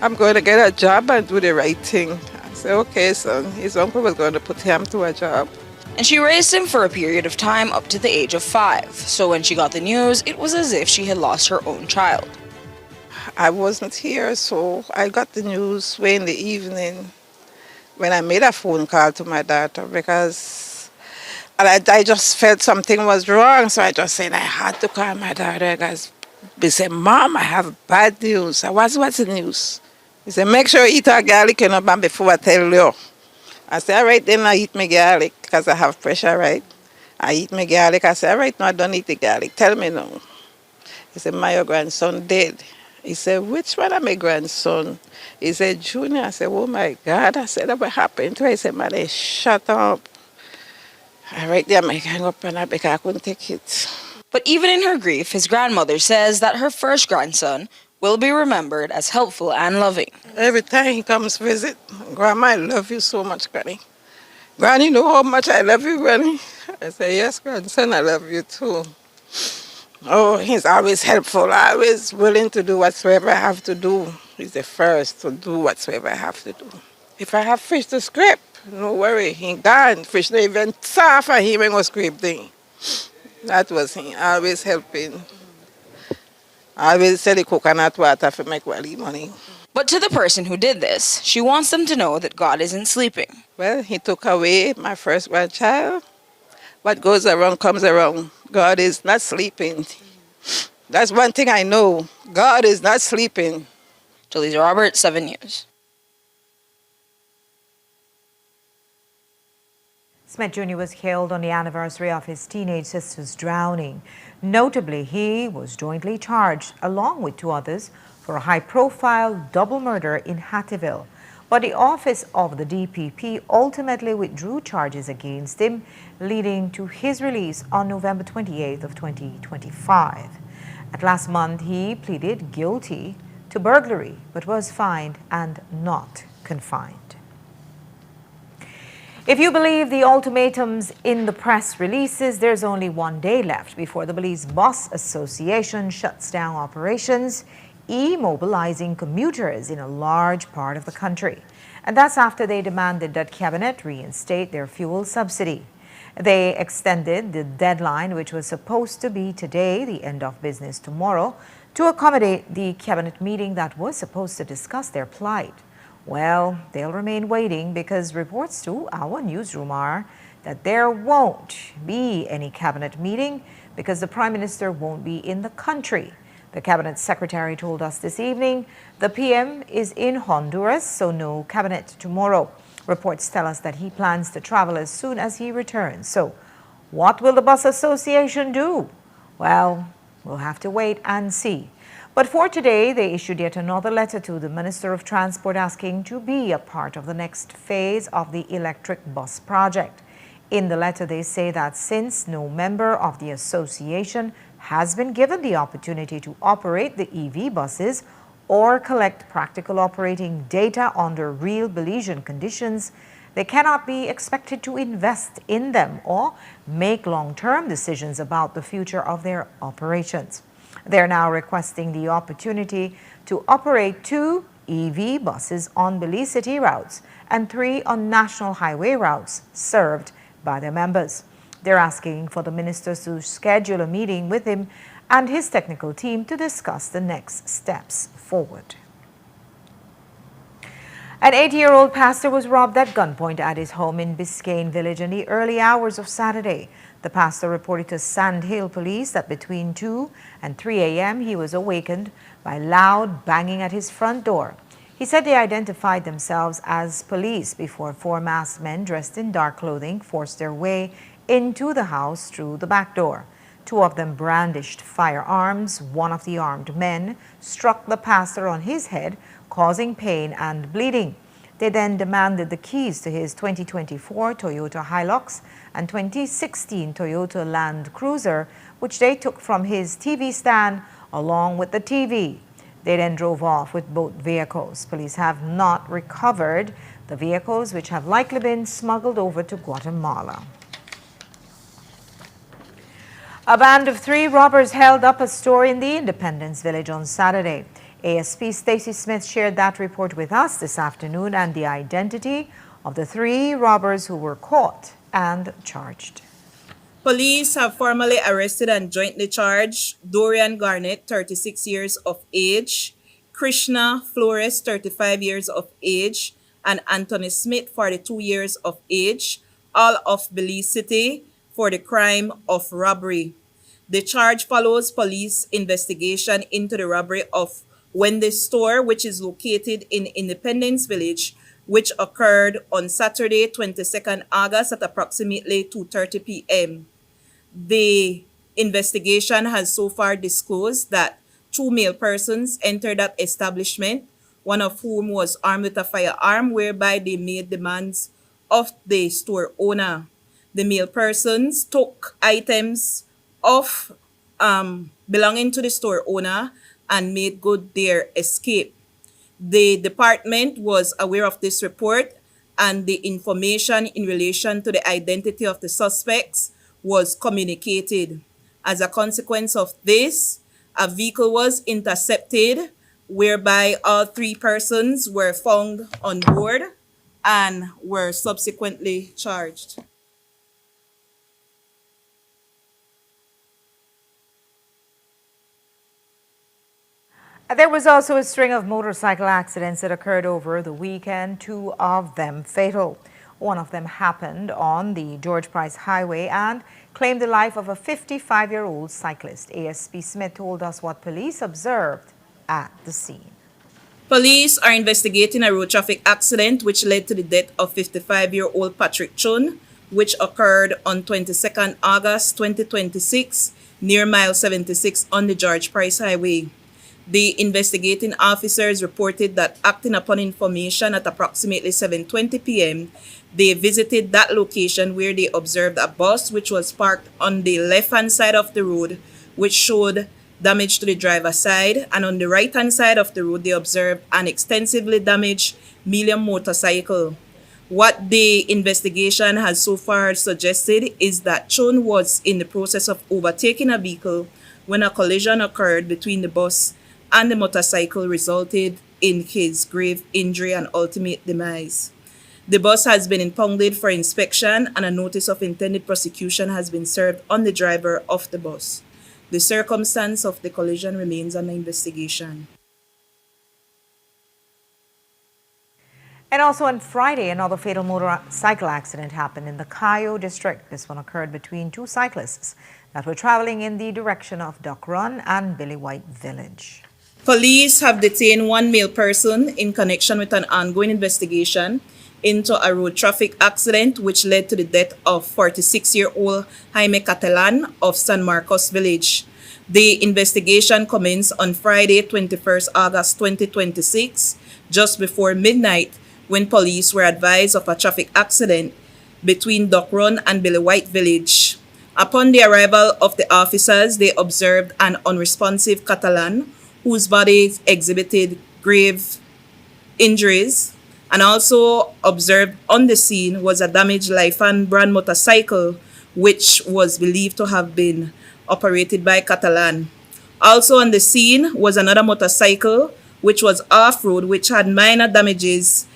I'm going to get a job and do the right thing." I said, "Okay, son." His uncle was going to put him to a job. And she raised him for a period of time up to the age of 5. So when she got the news, it was as if she had lost her own child. I wasn't here, so I got the news way in the evening when I made a phone call to my daughter because I just felt something was wrong. So I just said I had to call my daughter because they said, "Mom, I have bad news." I was, "What's the news?" He said, "Make sure you eat our garlic before I tell you." I said, "All right, then I eat my garlic because I have pressure, right?" I eat my garlic. I said, "All right, no, I don't eat the garlic. Tell me now." He said, "My grandson dead." He said, "Which one of my grandson?" He said, "Junior." I said, "Oh my God." I said, "What happened to her?" He said, "Man, they shut up." Right there, I hang up and I couldn't take it. But even in her grief, his grandmother says that her first grandson will be remembered as helpful and loving. Every time he comes visit, Grandma, I love you so much, Granny. Granny, you know how much I love you, Granny? I say, yes, grandson, I love you too. Oh, he's always helpful, always willing to do whatsoever I have to do. He's the first to do whatsoever I have to do. If I have fish to scrape, no worry, he gone. Fish not even saw for him when was scrape thing. That was him, always helping. Always sell the coconut water for make well money. But to the person who did this, she wants them to know that God isn't sleeping. Well, he took away my first grandchild. What goes around comes around. God is not sleeping. That's one thing I know. God is not sleeping. Jaleesa Roberts, 7 News. Smith Jr. was killed on the anniversary of his teenage sister's drowning. Notably, he was jointly charged, along with 2 others, for a high-profile double murder in Hattieville. But the office of the DPP ultimately withdrew charges against him, leading to his release on November 28th of 2025. At last month, he pleaded guilty to burglary, but was fined and not confined. If you believe the ultimatums in the press releases, there's only 1 day left before the Belize Bus Association shuts down operations, immobilizing commuters in a large part of the country. And that's after they demanded that Cabinet reinstate their fuel subsidy. They extended the deadline, which was supposed to be today, the end of business tomorrow, to accommodate the Cabinet meeting that was supposed to discuss their plight. Well, they'll remain waiting because reports to our newsroom are that there won't be any Cabinet meeting because the Prime Minister won't be in the country. The Cabinet Secretary told us this evening the PM is in Honduras, so no Cabinet tomorrow. Reports tell us that he plans to travel as soon as he returns. So what will the Bus Association do? Well, we'll have to wait and see. But for today, they issued yet another letter to the Minister of Transport asking to be a part of the next phase of the electric bus project. In the letter, they say that since no member of the association has been given the opportunity to operate the EV buses or collect practical operating data under real Belizean conditions, they cannot be expected to invest in them or make long-term decisions about the future of their operations. They're now requesting the opportunity to operate 2 EV buses on Belize City routes and 3 on national highway routes served by their members. They're asking for the minister to schedule a meeting with him and his technical team to discuss the next steps forward. An 80-year-old pastor was robbed at gunpoint at his home in Biscayne Village in the early hours of Saturday. The pastor reported to Sand Hill Police that between 2 and 3 a.m. he was awakened by loud banging at his front door. He said they identified themselves as police before 4 masked men dressed in dark clothing forced their way into the house through the back door. 2 of them brandished firearms. One of the armed men struck the pastor on his head, causing pain and bleeding. They then demanded the keys to his 2024 Toyota Hilux and 2016 Toyota Land Cruiser, which they took from his TV stand along with the TV. They then drove off with both vehicles. Police have not recovered the vehicles, which have likely been smuggled over to Guatemala. A band of 3 robbers held up a store in the Independence Village on Saturday. ASP Stacey Smith shared that report with us this afternoon and the identity of the 3 robbers who were caught and charged. Police have formally arrested and jointly charged Dorian Garnett, 36 years of age, Krishna Flores, 35 years of age, and Anthony Smith, 42 years of age, all of Belize City, for the crime of robbery. The charge follows police investigation into the robbery of Wendy's store, which is located in Independence Village, which occurred on Saturday, 22nd August at approximately 2:30 p.m. The investigation has so far disclosed that 2 male persons entered that establishment, one of whom was armed with a firearm, whereby they made demands of the store owner. The male persons took items of belonging to the store owner and made good their escape. The department was aware of this report, and the information in relation to the identity of the suspects was communicated. As a consequence of this, a vehicle was intercepted whereby all three persons were found on board and were subsequently charged. There was also a string of motorcycle accidents that occurred over the weekend, two of them fatal. One of them happened on the George Price Highway and claimed the life of a 55-year-old cyclist. ASP Smith told us what police observed at the scene. Police are investigating a road traffic accident which led to the death of 55-year-old Patrick Chun, which occurred on 22nd August 2026 near mile 76 on the George Price Highway. The investigating officers reported that, acting upon information at approximately 7:20 p.m., they visited that location where they observed a bus which was parked on the left-hand side of the road, which showed damage to the driver's side, and on the right-hand side of the road they observed an extensively damaged medium motorcycle. What the investigation has so far suggested is that Chun was in the process of overtaking a vehicle when a collision occurred between the bus and the motorcycle, resulted in his grave injury and ultimate demise. The bus has been impounded for inspection and a notice of intended prosecution has been served on the driver of the bus. The circumstance of the collision remains under investigation. And also on Friday, another fatal motorcycle accident happened in the Cayo district. This one occurred between two cyclists that were traveling in the direction of Duck Run and Billy White Village. Police have detained one male person in connection with an ongoing investigation into a road traffic accident which led to the death of 46-year-old Jaime Catalan of San Marcos Village. The investigation commenced on Friday, 21st August 2026, just before midnight, when police were advised of a traffic accident between Duck Run and Billy White Village. Upon the arrival of the officers, they observed an unresponsive Catalan whose body exhibited grave injuries, and also observed on the scene was a damaged Lifan brand motorcycle which was believed to have been operated by Catalan. Also on the scene was another motorcycle which was off-road, which had minor damages,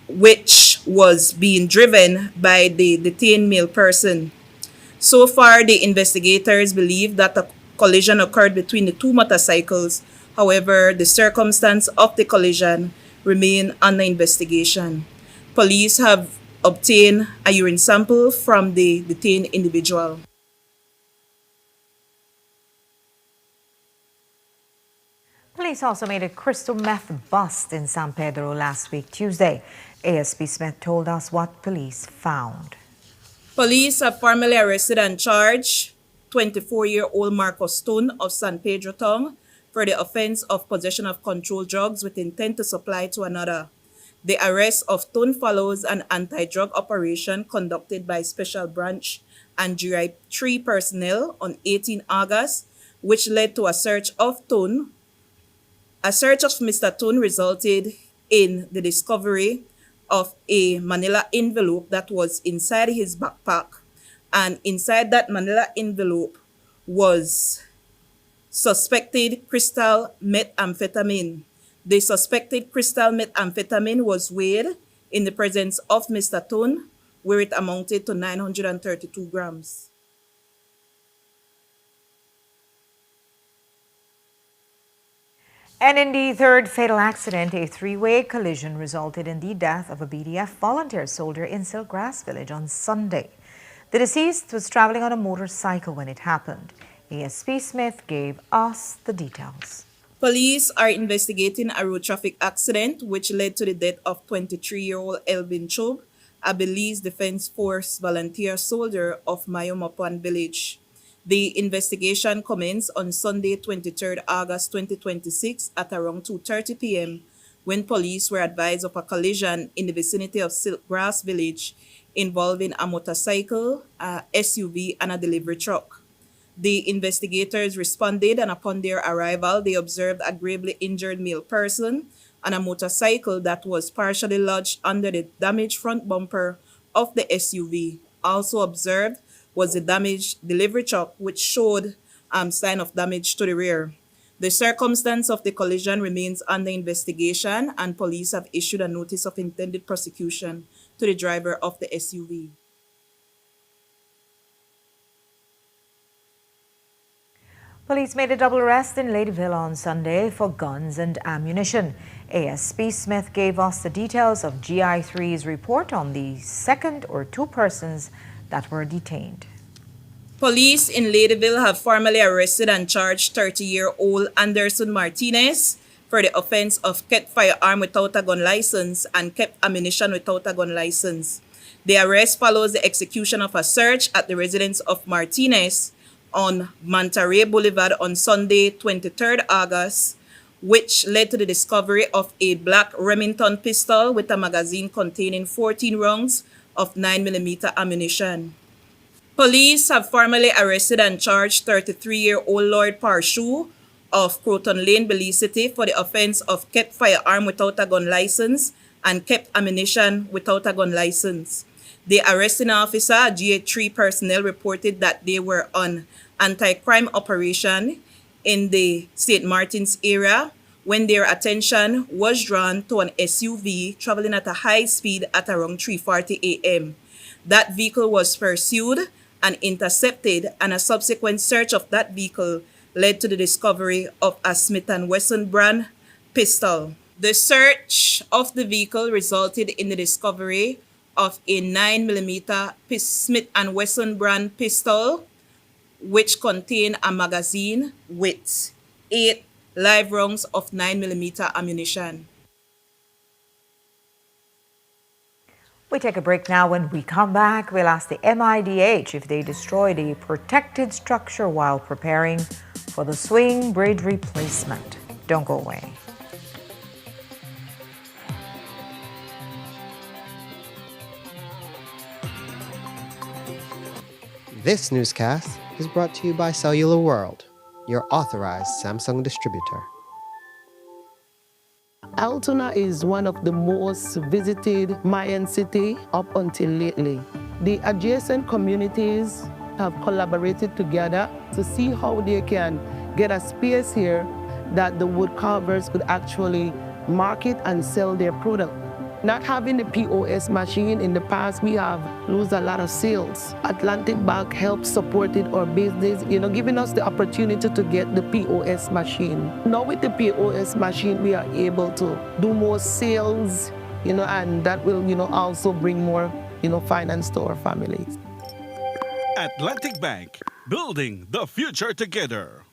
which was being driven by the detained male person. So far, the investigators believe that a collision occurred between the two motorcycles. However, the circumstance of the collision remain under investigation. Police have obtained a urine sample from the detained individual. Police also made a crystal meth bust in San Pedro last week, Tuesday. ASP Smith told us what police found. Police have formally arrested and charged 24-year-old Marcos Tun of San Pedro Town for the offense of possession of controlled drugs with intent to supply to another. The arrest of Tun follows an anti-drug operation conducted by Special Branch and GRI 3 personnel on 18 August, which led to a search of Tun. A search of Mr. Tun resulted in the discovery of a manila envelope that was inside his backpack, and inside that manila envelope was suspected crystal methamphetamine. The suspected crystal methamphetamine was weighed in the presence of Mr. Tun, where it amounted to 932 grams. And in the third fatal accident, a three-way collision resulted in the death of a BDF volunteer soldier in Silkgrass Village on Sunday. The deceased was traveling on a motorcycle when it happened. ASP Smith gave us the details. Police are investigating a road traffic accident which led to the death of 23-year-old Elvin Chub, a Belize Defense Force volunteer soldier of Mayomapan Village. The investigation commenced on Sunday, 23rd August 2026 at around 2:30 p.m. when police were advised of a collision in the vicinity of Silkgrass Village involving a motorcycle, a SUV, and a delivery truck. The investigators responded, and upon their arrival, they observed a gravely injured male person on a motorcycle that was partially lodged under the damaged front bumper of the SUV. Also observed was the damaged delivery truck, which showed sign of damage to the rear. The circumstance of the collision remains under investigation, and police have issued a notice of intended prosecution to the driver of the SUV. Police made a double arrest in Ladyville on Sunday for guns and ammunition. ASP Smith gave us the details of GI3's report on the second or two persons that were detained. Police in Ladyville have formally arrested and charged 30-year-old Anderson Martinez for the offense of kept firearm without a gun license and kept ammunition without a gun license. The arrest follows the execution of a search at the residence of Martinez on Monterey Boulevard on Sunday, 23rd August, which led to the discovery of a black Remington pistol with a magazine containing 14 rounds of 9mm ammunition. Police have formally arrested and charged 33-year-old Lloyd Parshu of Croton Lane, Belize City for the offense of kept firearm without a gun license and kept ammunition without a gun license. The arresting officer, GA3 personnel, reported that they were on anti-crime operation in the St. Martin's area when their attention was drawn to an SUV traveling at a high speed at around 3:40 a.m. That vehicle was pursued and intercepted, and a subsequent search of that vehicle led to the discovery of a Smith & Wesson brand pistol. The search of the vehicle resulted in the discovery of a 9mm Smith & Wesson brand pistol, which contained a magazine with 8 live rounds of 9mm ammunition. We take a break now. When we come back, we'll ask the MIDH if they destroyed a protected structure while preparing for the swing bridge replacement. Don't go away. This newscast is brought to you by Cellular World, your authorized Samsung distributor. Altoona is one of the most visited Mayan city up until lately. The adjacent communities have collaborated together to see how they can get a space here that the wood carvers could actually market and sell their product. Not having the POS machine in the past, we have lost a lot of sales. Atlantic Bank helps supported our business, giving us the opportunity to get the POS machine. Now with the POS machine, we are able to do more sales, and that will, also bring more, finance to our families. Atlantic Bank, building the future together.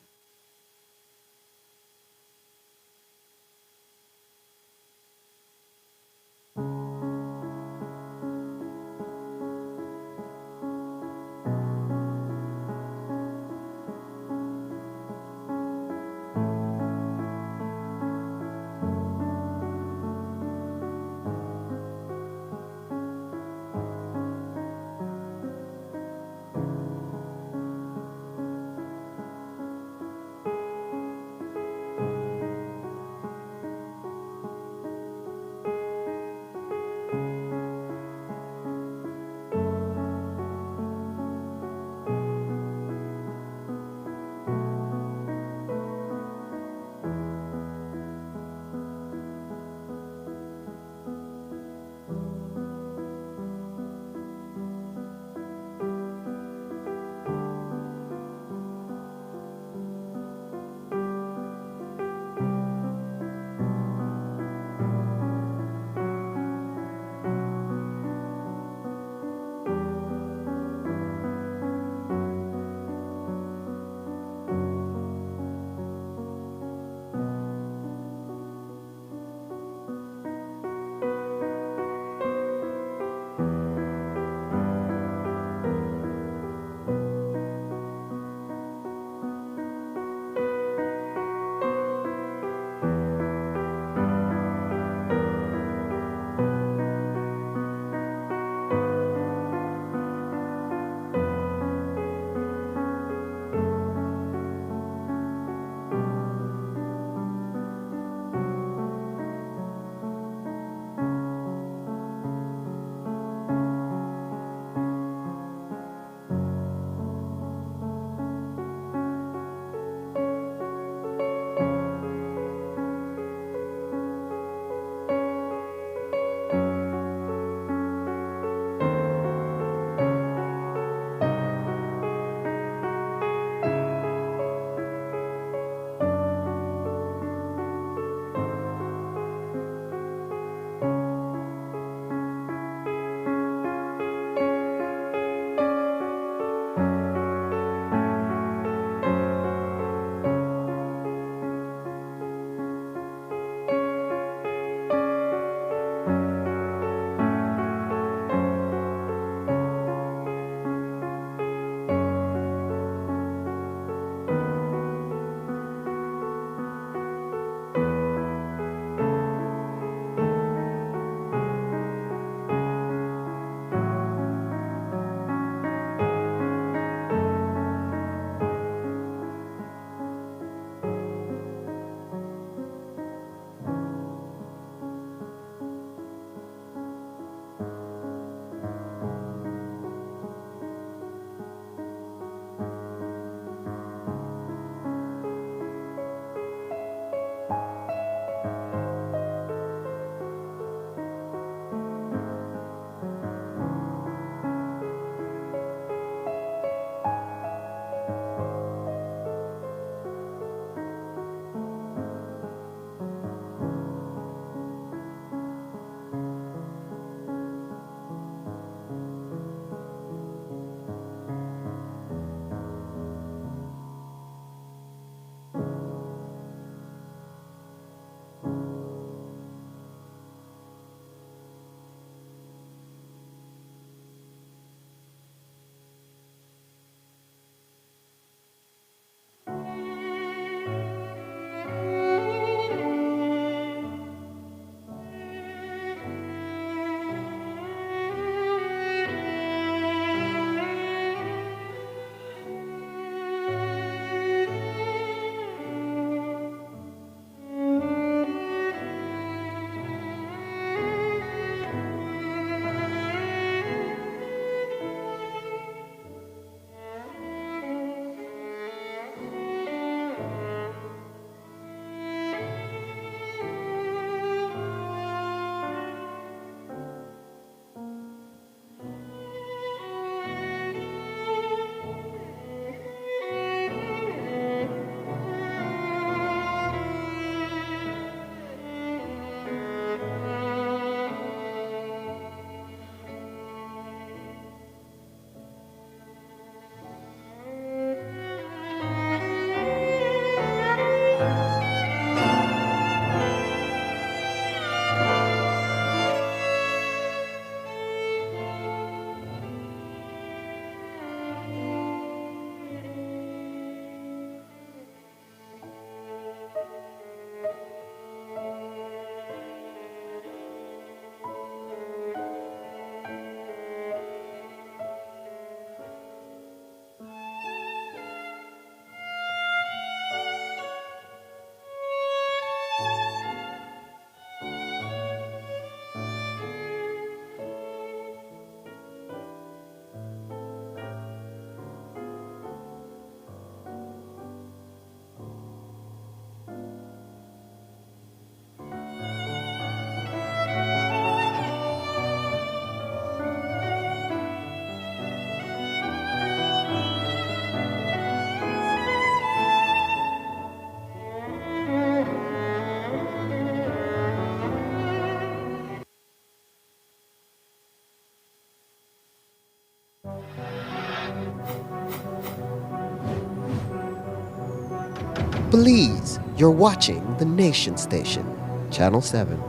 Belize, you're watching the Nation Station, Channel 7.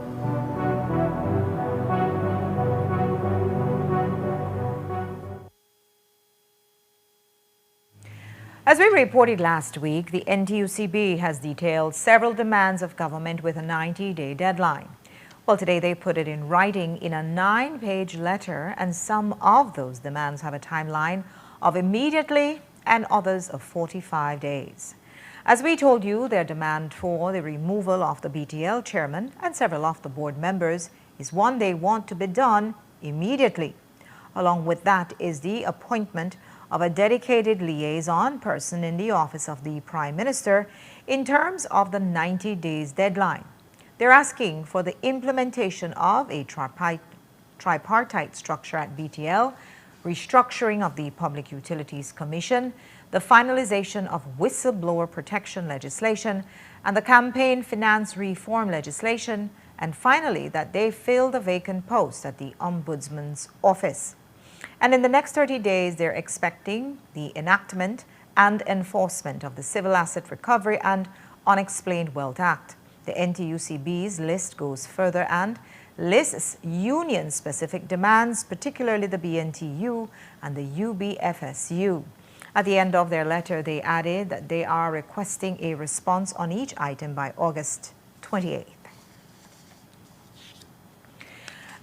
As we reported last week, the NTUCB has detailed several demands of government with a 90-day deadline. Well, today they put it in writing in a 9-page letter, and some of those demands have a timeline of immediately and others of 45 days. As we told you, their demand for the removal of the BTL chairman and several of the board members is one they want to be done immediately. Along with that is the appointment of a dedicated liaison person in the office of the Prime Minister in terms of the 90 days deadline. They're asking for the implementation of a tripartite structure at BTL, restructuring of the Public Utilities Commission, the finalization of whistleblower protection legislation, and the campaign finance reform legislation, and finally that they fill the vacant post at the Ombudsman's office. And in the next 30 days, they're expecting the enactment and enforcement of the Civil Asset Recovery and Unexplained Wealth Act. The NTUCB's list goes further and lists union-specific demands, particularly the BNTU and the UBFSU. At the end of their letter, they added that they are requesting a response on each item by August 28th.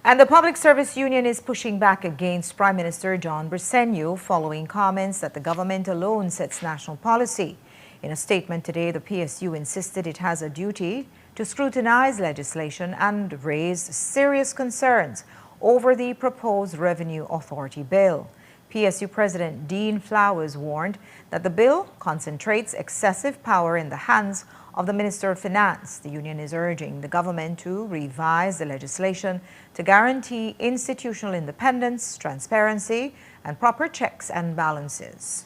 And the Public Service Union is pushing back against Prime Minister John Briceño following comments that the government alone sets national policy. In a statement today, the PSU insisted it has a duty to scrutinize legislation and raise serious concerns over the proposed Revenue Authority bill. PSU President Dean Flowers warned that the bill concentrates excessive power in the hands of the Minister of Finance. The union is urging the government to revise the legislation to guarantee institutional independence, transparency, and proper checks and balances.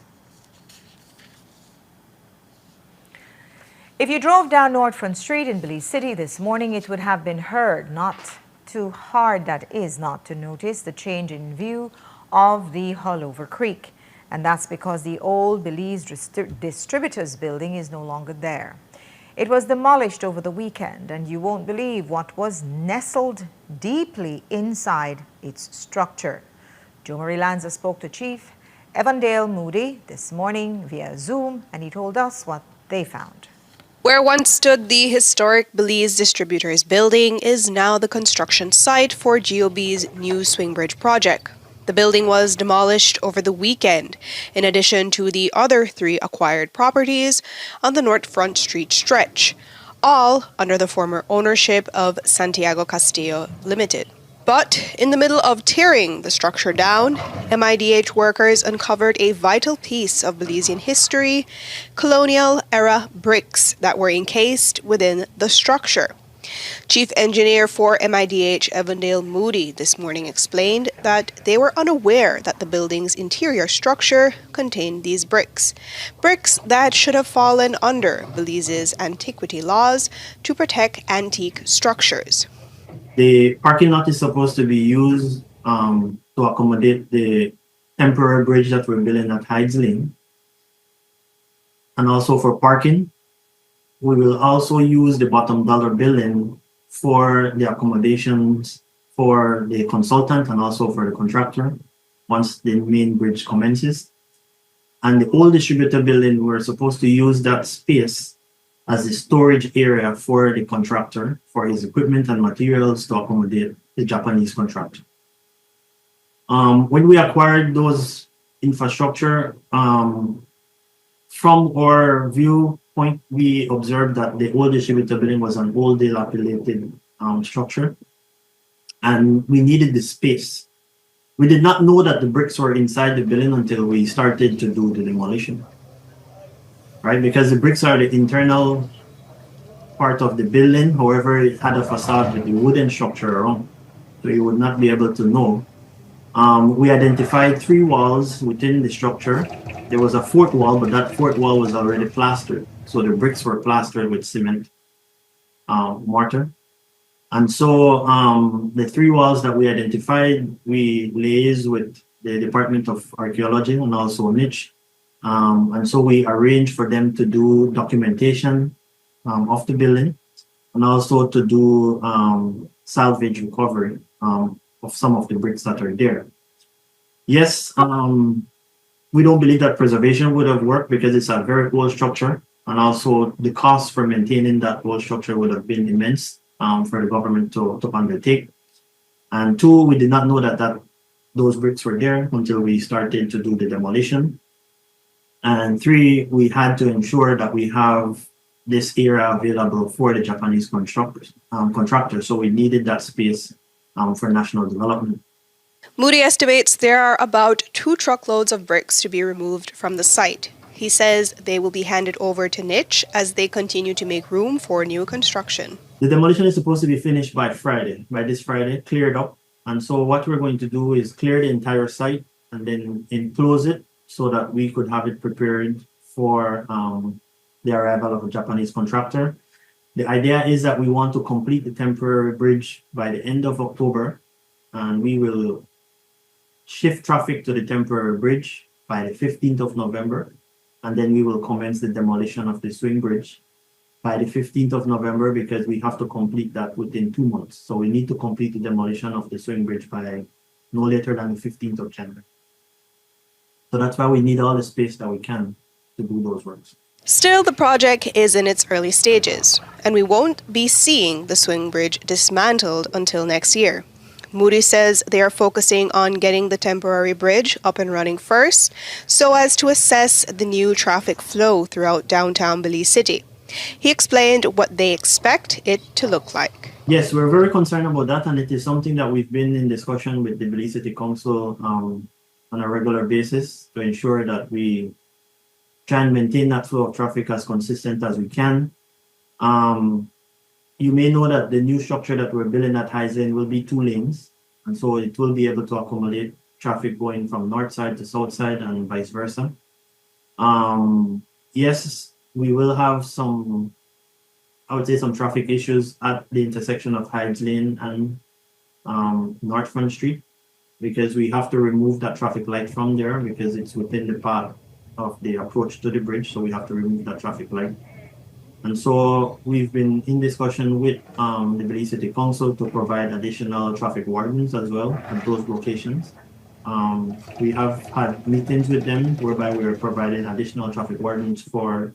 If you drove down Northfront Street in Belize City this morning, it would have been not too hard, that is, not to notice the change in view of the Hullover Creek. And that's because the old Belize Distributors building is no longer there. It was demolished over the weekend, and you won't believe what was nestled deeply inside its structure. Jo Marie Lanza spoke to Chief Evandale Moody this morning via Zoom, and he told us what they found. Where once stood the historic Belize Distributors building is now the construction site for GOB's new swing bridge project. The building was demolished over the weekend, in addition to the other 3 acquired properties on the Northfront Street stretch, all under the former ownership of Santiago Castillo Limited. But in the middle of tearing the structure down, MIDH workers uncovered a vital piece of Belizean history, colonial-era bricks that were encased within the structure. Chief Engineer for MIDH Evandale Moody this morning explained that they were unaware that the building's interior structure contained these bricks. Bricks that should have fallen under Belize's antiquity laws to protect antique structures. The parking lot is supposed to be used to accommodate the temporary bridge that we're building at Hydes Lane, and also for parking. We will also use the bottom dollar building for the accommodations for the consultant and also for the contractor once the main bridge commences. And the old distributor building, we're supposed to use that space as a storage area for the contractor for his equipment and materials to accommodate the Japanese contractor. When we acquired those infrastructure, from our viewpoint, we observed that the old distributor building was an old dilapidated structure, and we needed the space. We did not know that the bricks were inside the building until we started to do the demolition. Right, because the bricks are the internal part of the building. However, it had a facade with the wooden structure around, so you would not be able to know. We identified 3 walls within the structure. There was a 4th wall, but that 4th wall was already plastered. So the bricks were plastered with cement mortar. And so the 3 walls that we identified, we liaised with the Department of Archaeology and also Niche And so we arranged for them to do documentation of the building and also to do salvage recovery of some of the bricks that are there. Yes, we don't believe that preservation would have worked because it's a very old structure, and also the cost for maintaining that old structure would have been immense for the government to undertake. And two, we did not know that those bricks were there until we started to do the demolition. And three, we had to ensure that we have this area available for the Japanese contractors. So we needed that space for national development. Moody estimates there are about 2 truckloads of bricks to be removed from the site. He says they will be handed over to Niche as they continue to make room for new construction. The demolition is supposed to be finished by this Friday, cleared up. And so what we're going to do is clear the entire site and then enclose it so that we could have it prepared for the arrival of a Japanese contractor. The idea is that we want to complete the temporary bridge by the end of October, and we will shift traffic to the temporary bridge by the 15th of November, and then we will commence the demolition of the swing bridge by the 15th of November because we have to complete that within 2 months. So we need to complete the demolition of the swing bridge by no later than the 15th of January. So that's why we need all the space that we can to do those works. Still, the project is in its early stages, and we won't be seeing the swing bridge dismantled until next year. Moody says they are focusing on getting the temporary bridge up and running first, so as to assess the new traffic flow throughout downtown Belize City. He explained what they expect it to look like. Yes, we're very concerned about that, and it is something that we've been in discussion with the Belize City Council on a regular basis to ensure that we try and maintain that flow of traffic as consistent as we can. You may know that the new structure that we're building at Hyzen will be 2 lanes, and so it will be able to accommodate traffic going from north side to south side and vice versa. Yes, we will have some traffic issues at the intersection of Hydes Lane and North Front Street because we have to remove that traffic light from there because it's within the path of the approach to the bridge, so we have to remove that traffic light. And so we've been in discussion with the Belize City Council to provide additional traffic wardens as well at those locations. We have had meetings with them whereby we are providing additional traffic wardens for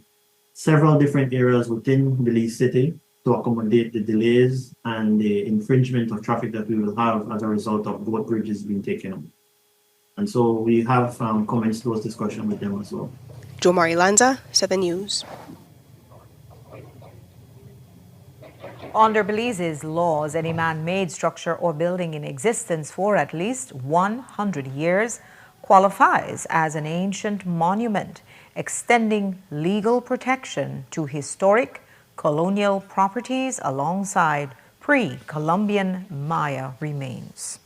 several different areas within Belize City to accommodate the delays and the infringement of traffic that we will have as a result of both bridges being taken up. And so we have commenced those discussions with them as well. Jo Mari Lanza, 7 News. Under Belize's laws, any man-made structure or building in existence for at least 100 years qualifies as an ancient monument, extending legal protection to historic colonial properties alongside pre-Columbian Maya remains.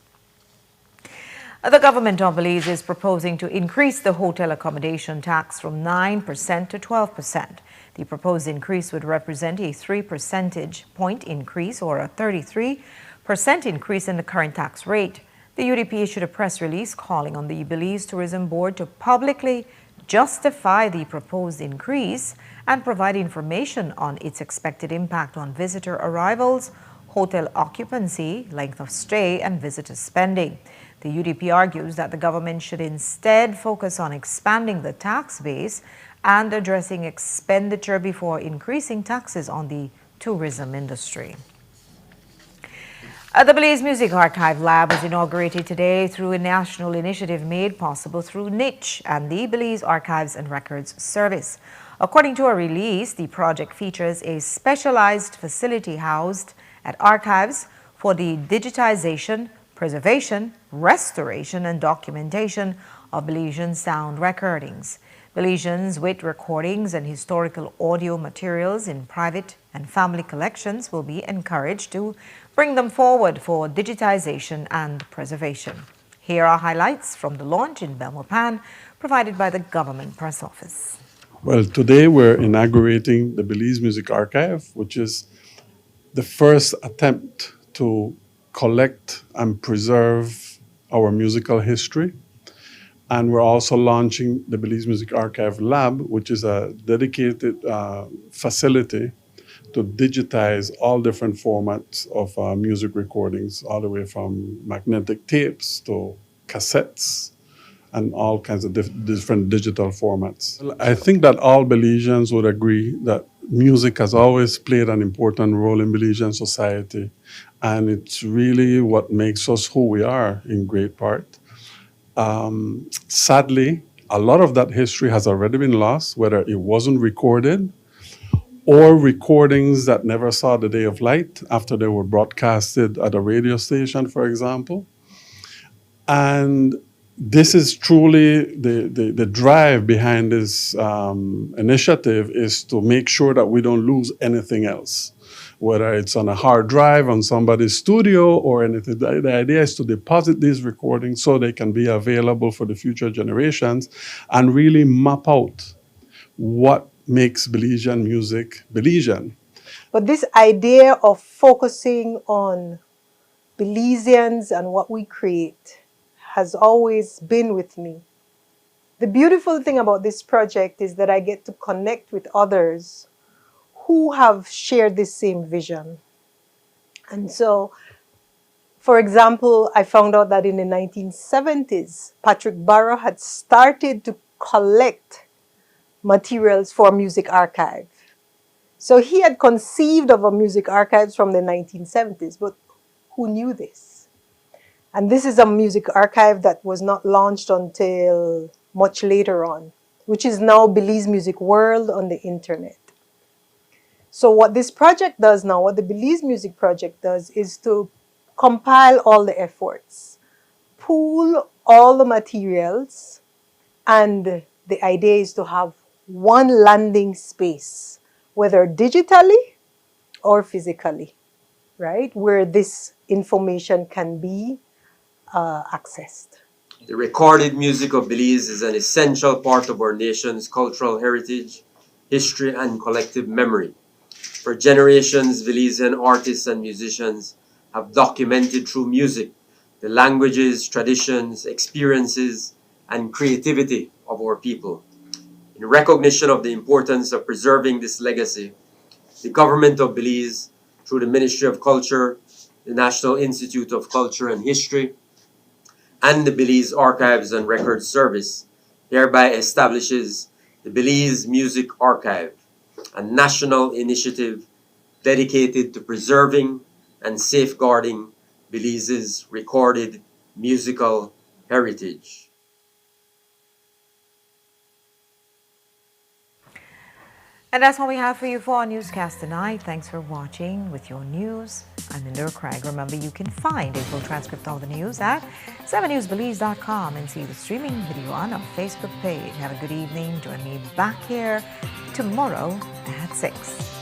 The government of Belize is proposing to increase the hotel accommodation tax from 9% to 12%. The proposed increase would represent a 3 percentage point increase or a 33% increase in the current tax rate. The UDP issued a press release calling on the Belize Tourism Board to publicly justify the proposed increase and provide information on its expected impact on visitor arrivals, hotel occupancy, length of stay, and visitor spending. The UDP argues that the government should instead focus on expanding the tax base and addressing expenditure before increasing taxes on the tourism industry. The Belize Music Archive Lab was inaugurated today through a national initiative made possible through Niche and the Belize Archives and Records Service. According to a release, the project features a specialized facility housed at archives for the digitization, preservation, restoration, and documentation of Belizean sound recordings. Belizeans with recordings and historical audio materials in private and family collections will be encouraged to bring them forward for digitization and preservation. Here are highlights from the launch in Belmopan, provided by the Government Press Office. Well, today we're inaugurating the Belize Music Archive, which is the first attempt to collect and preserve our musical history. And we're also launching the Belize Music Archive Lab, which is a dedicated facility to digitize all different formats of music recordings, all the way from magnetic tapes to cassettes and all kinds of different digital formats. Well, I think that all Belizeans would agree that music has always played an important role in Belizean society, and it's really what makes us who we are in great part. Sadly, a lot of that history has already been lost, whether it wasn't recorded or recordings that never saw the day of light after they were broadcasted at a radio station, for example. And this is truly the drive behind this initiative, is to make sure that we don't lose anything else, whether it's on a hard drive on somebody's studio or anything. The idea is to deposit these recordings so they can be available for the future generations and really map out what makes Belizean music Belizean. But this idea of focusing on Belizeans and what we create has always been with me. The beautiful thing about this project is that I get to connect with others who have shared this same vision. And so, for example, I found out that in the 1970s, Patrick Barrow had started to collect materials for Music Archive. So he had conceived of a music archives from the 1970s, but who knew this? And this is a music archive that was not launched until much later on, which is now Belize Music World on the internet. So what this project does now, what the Belize Music Project does, is to compile all the efforts, pool all the materials, and the idea is to have one landing space, whether digitally or physically, right, where this information can be accessed. The recorded music of Belize is an essential part of our nation's cultural heritage, history, and collective memory. For generations, Belizean artists and musicians have documented through music the languages, traditions, experiences, and creativity of our people. In recognition of the importance of preserving this legacy, the government of Belize, through the Ministry of Culture, the National Institute of Culture and History, and the Belize Archives and Records Service, hereby establishes the Belize Music Archive, a national initiative dedicated to preserving and safeguarding Belize's recorded musical heritage. And that's all we have for you for our newscast tonight. Thanks for watching. With your news, I'm Linda Craig. Remember, you can find a full transcript of the news at 7newsbelize.com and see the streaming video on our Facebook page. Have a good evening. Join me back here tomorrow at 6.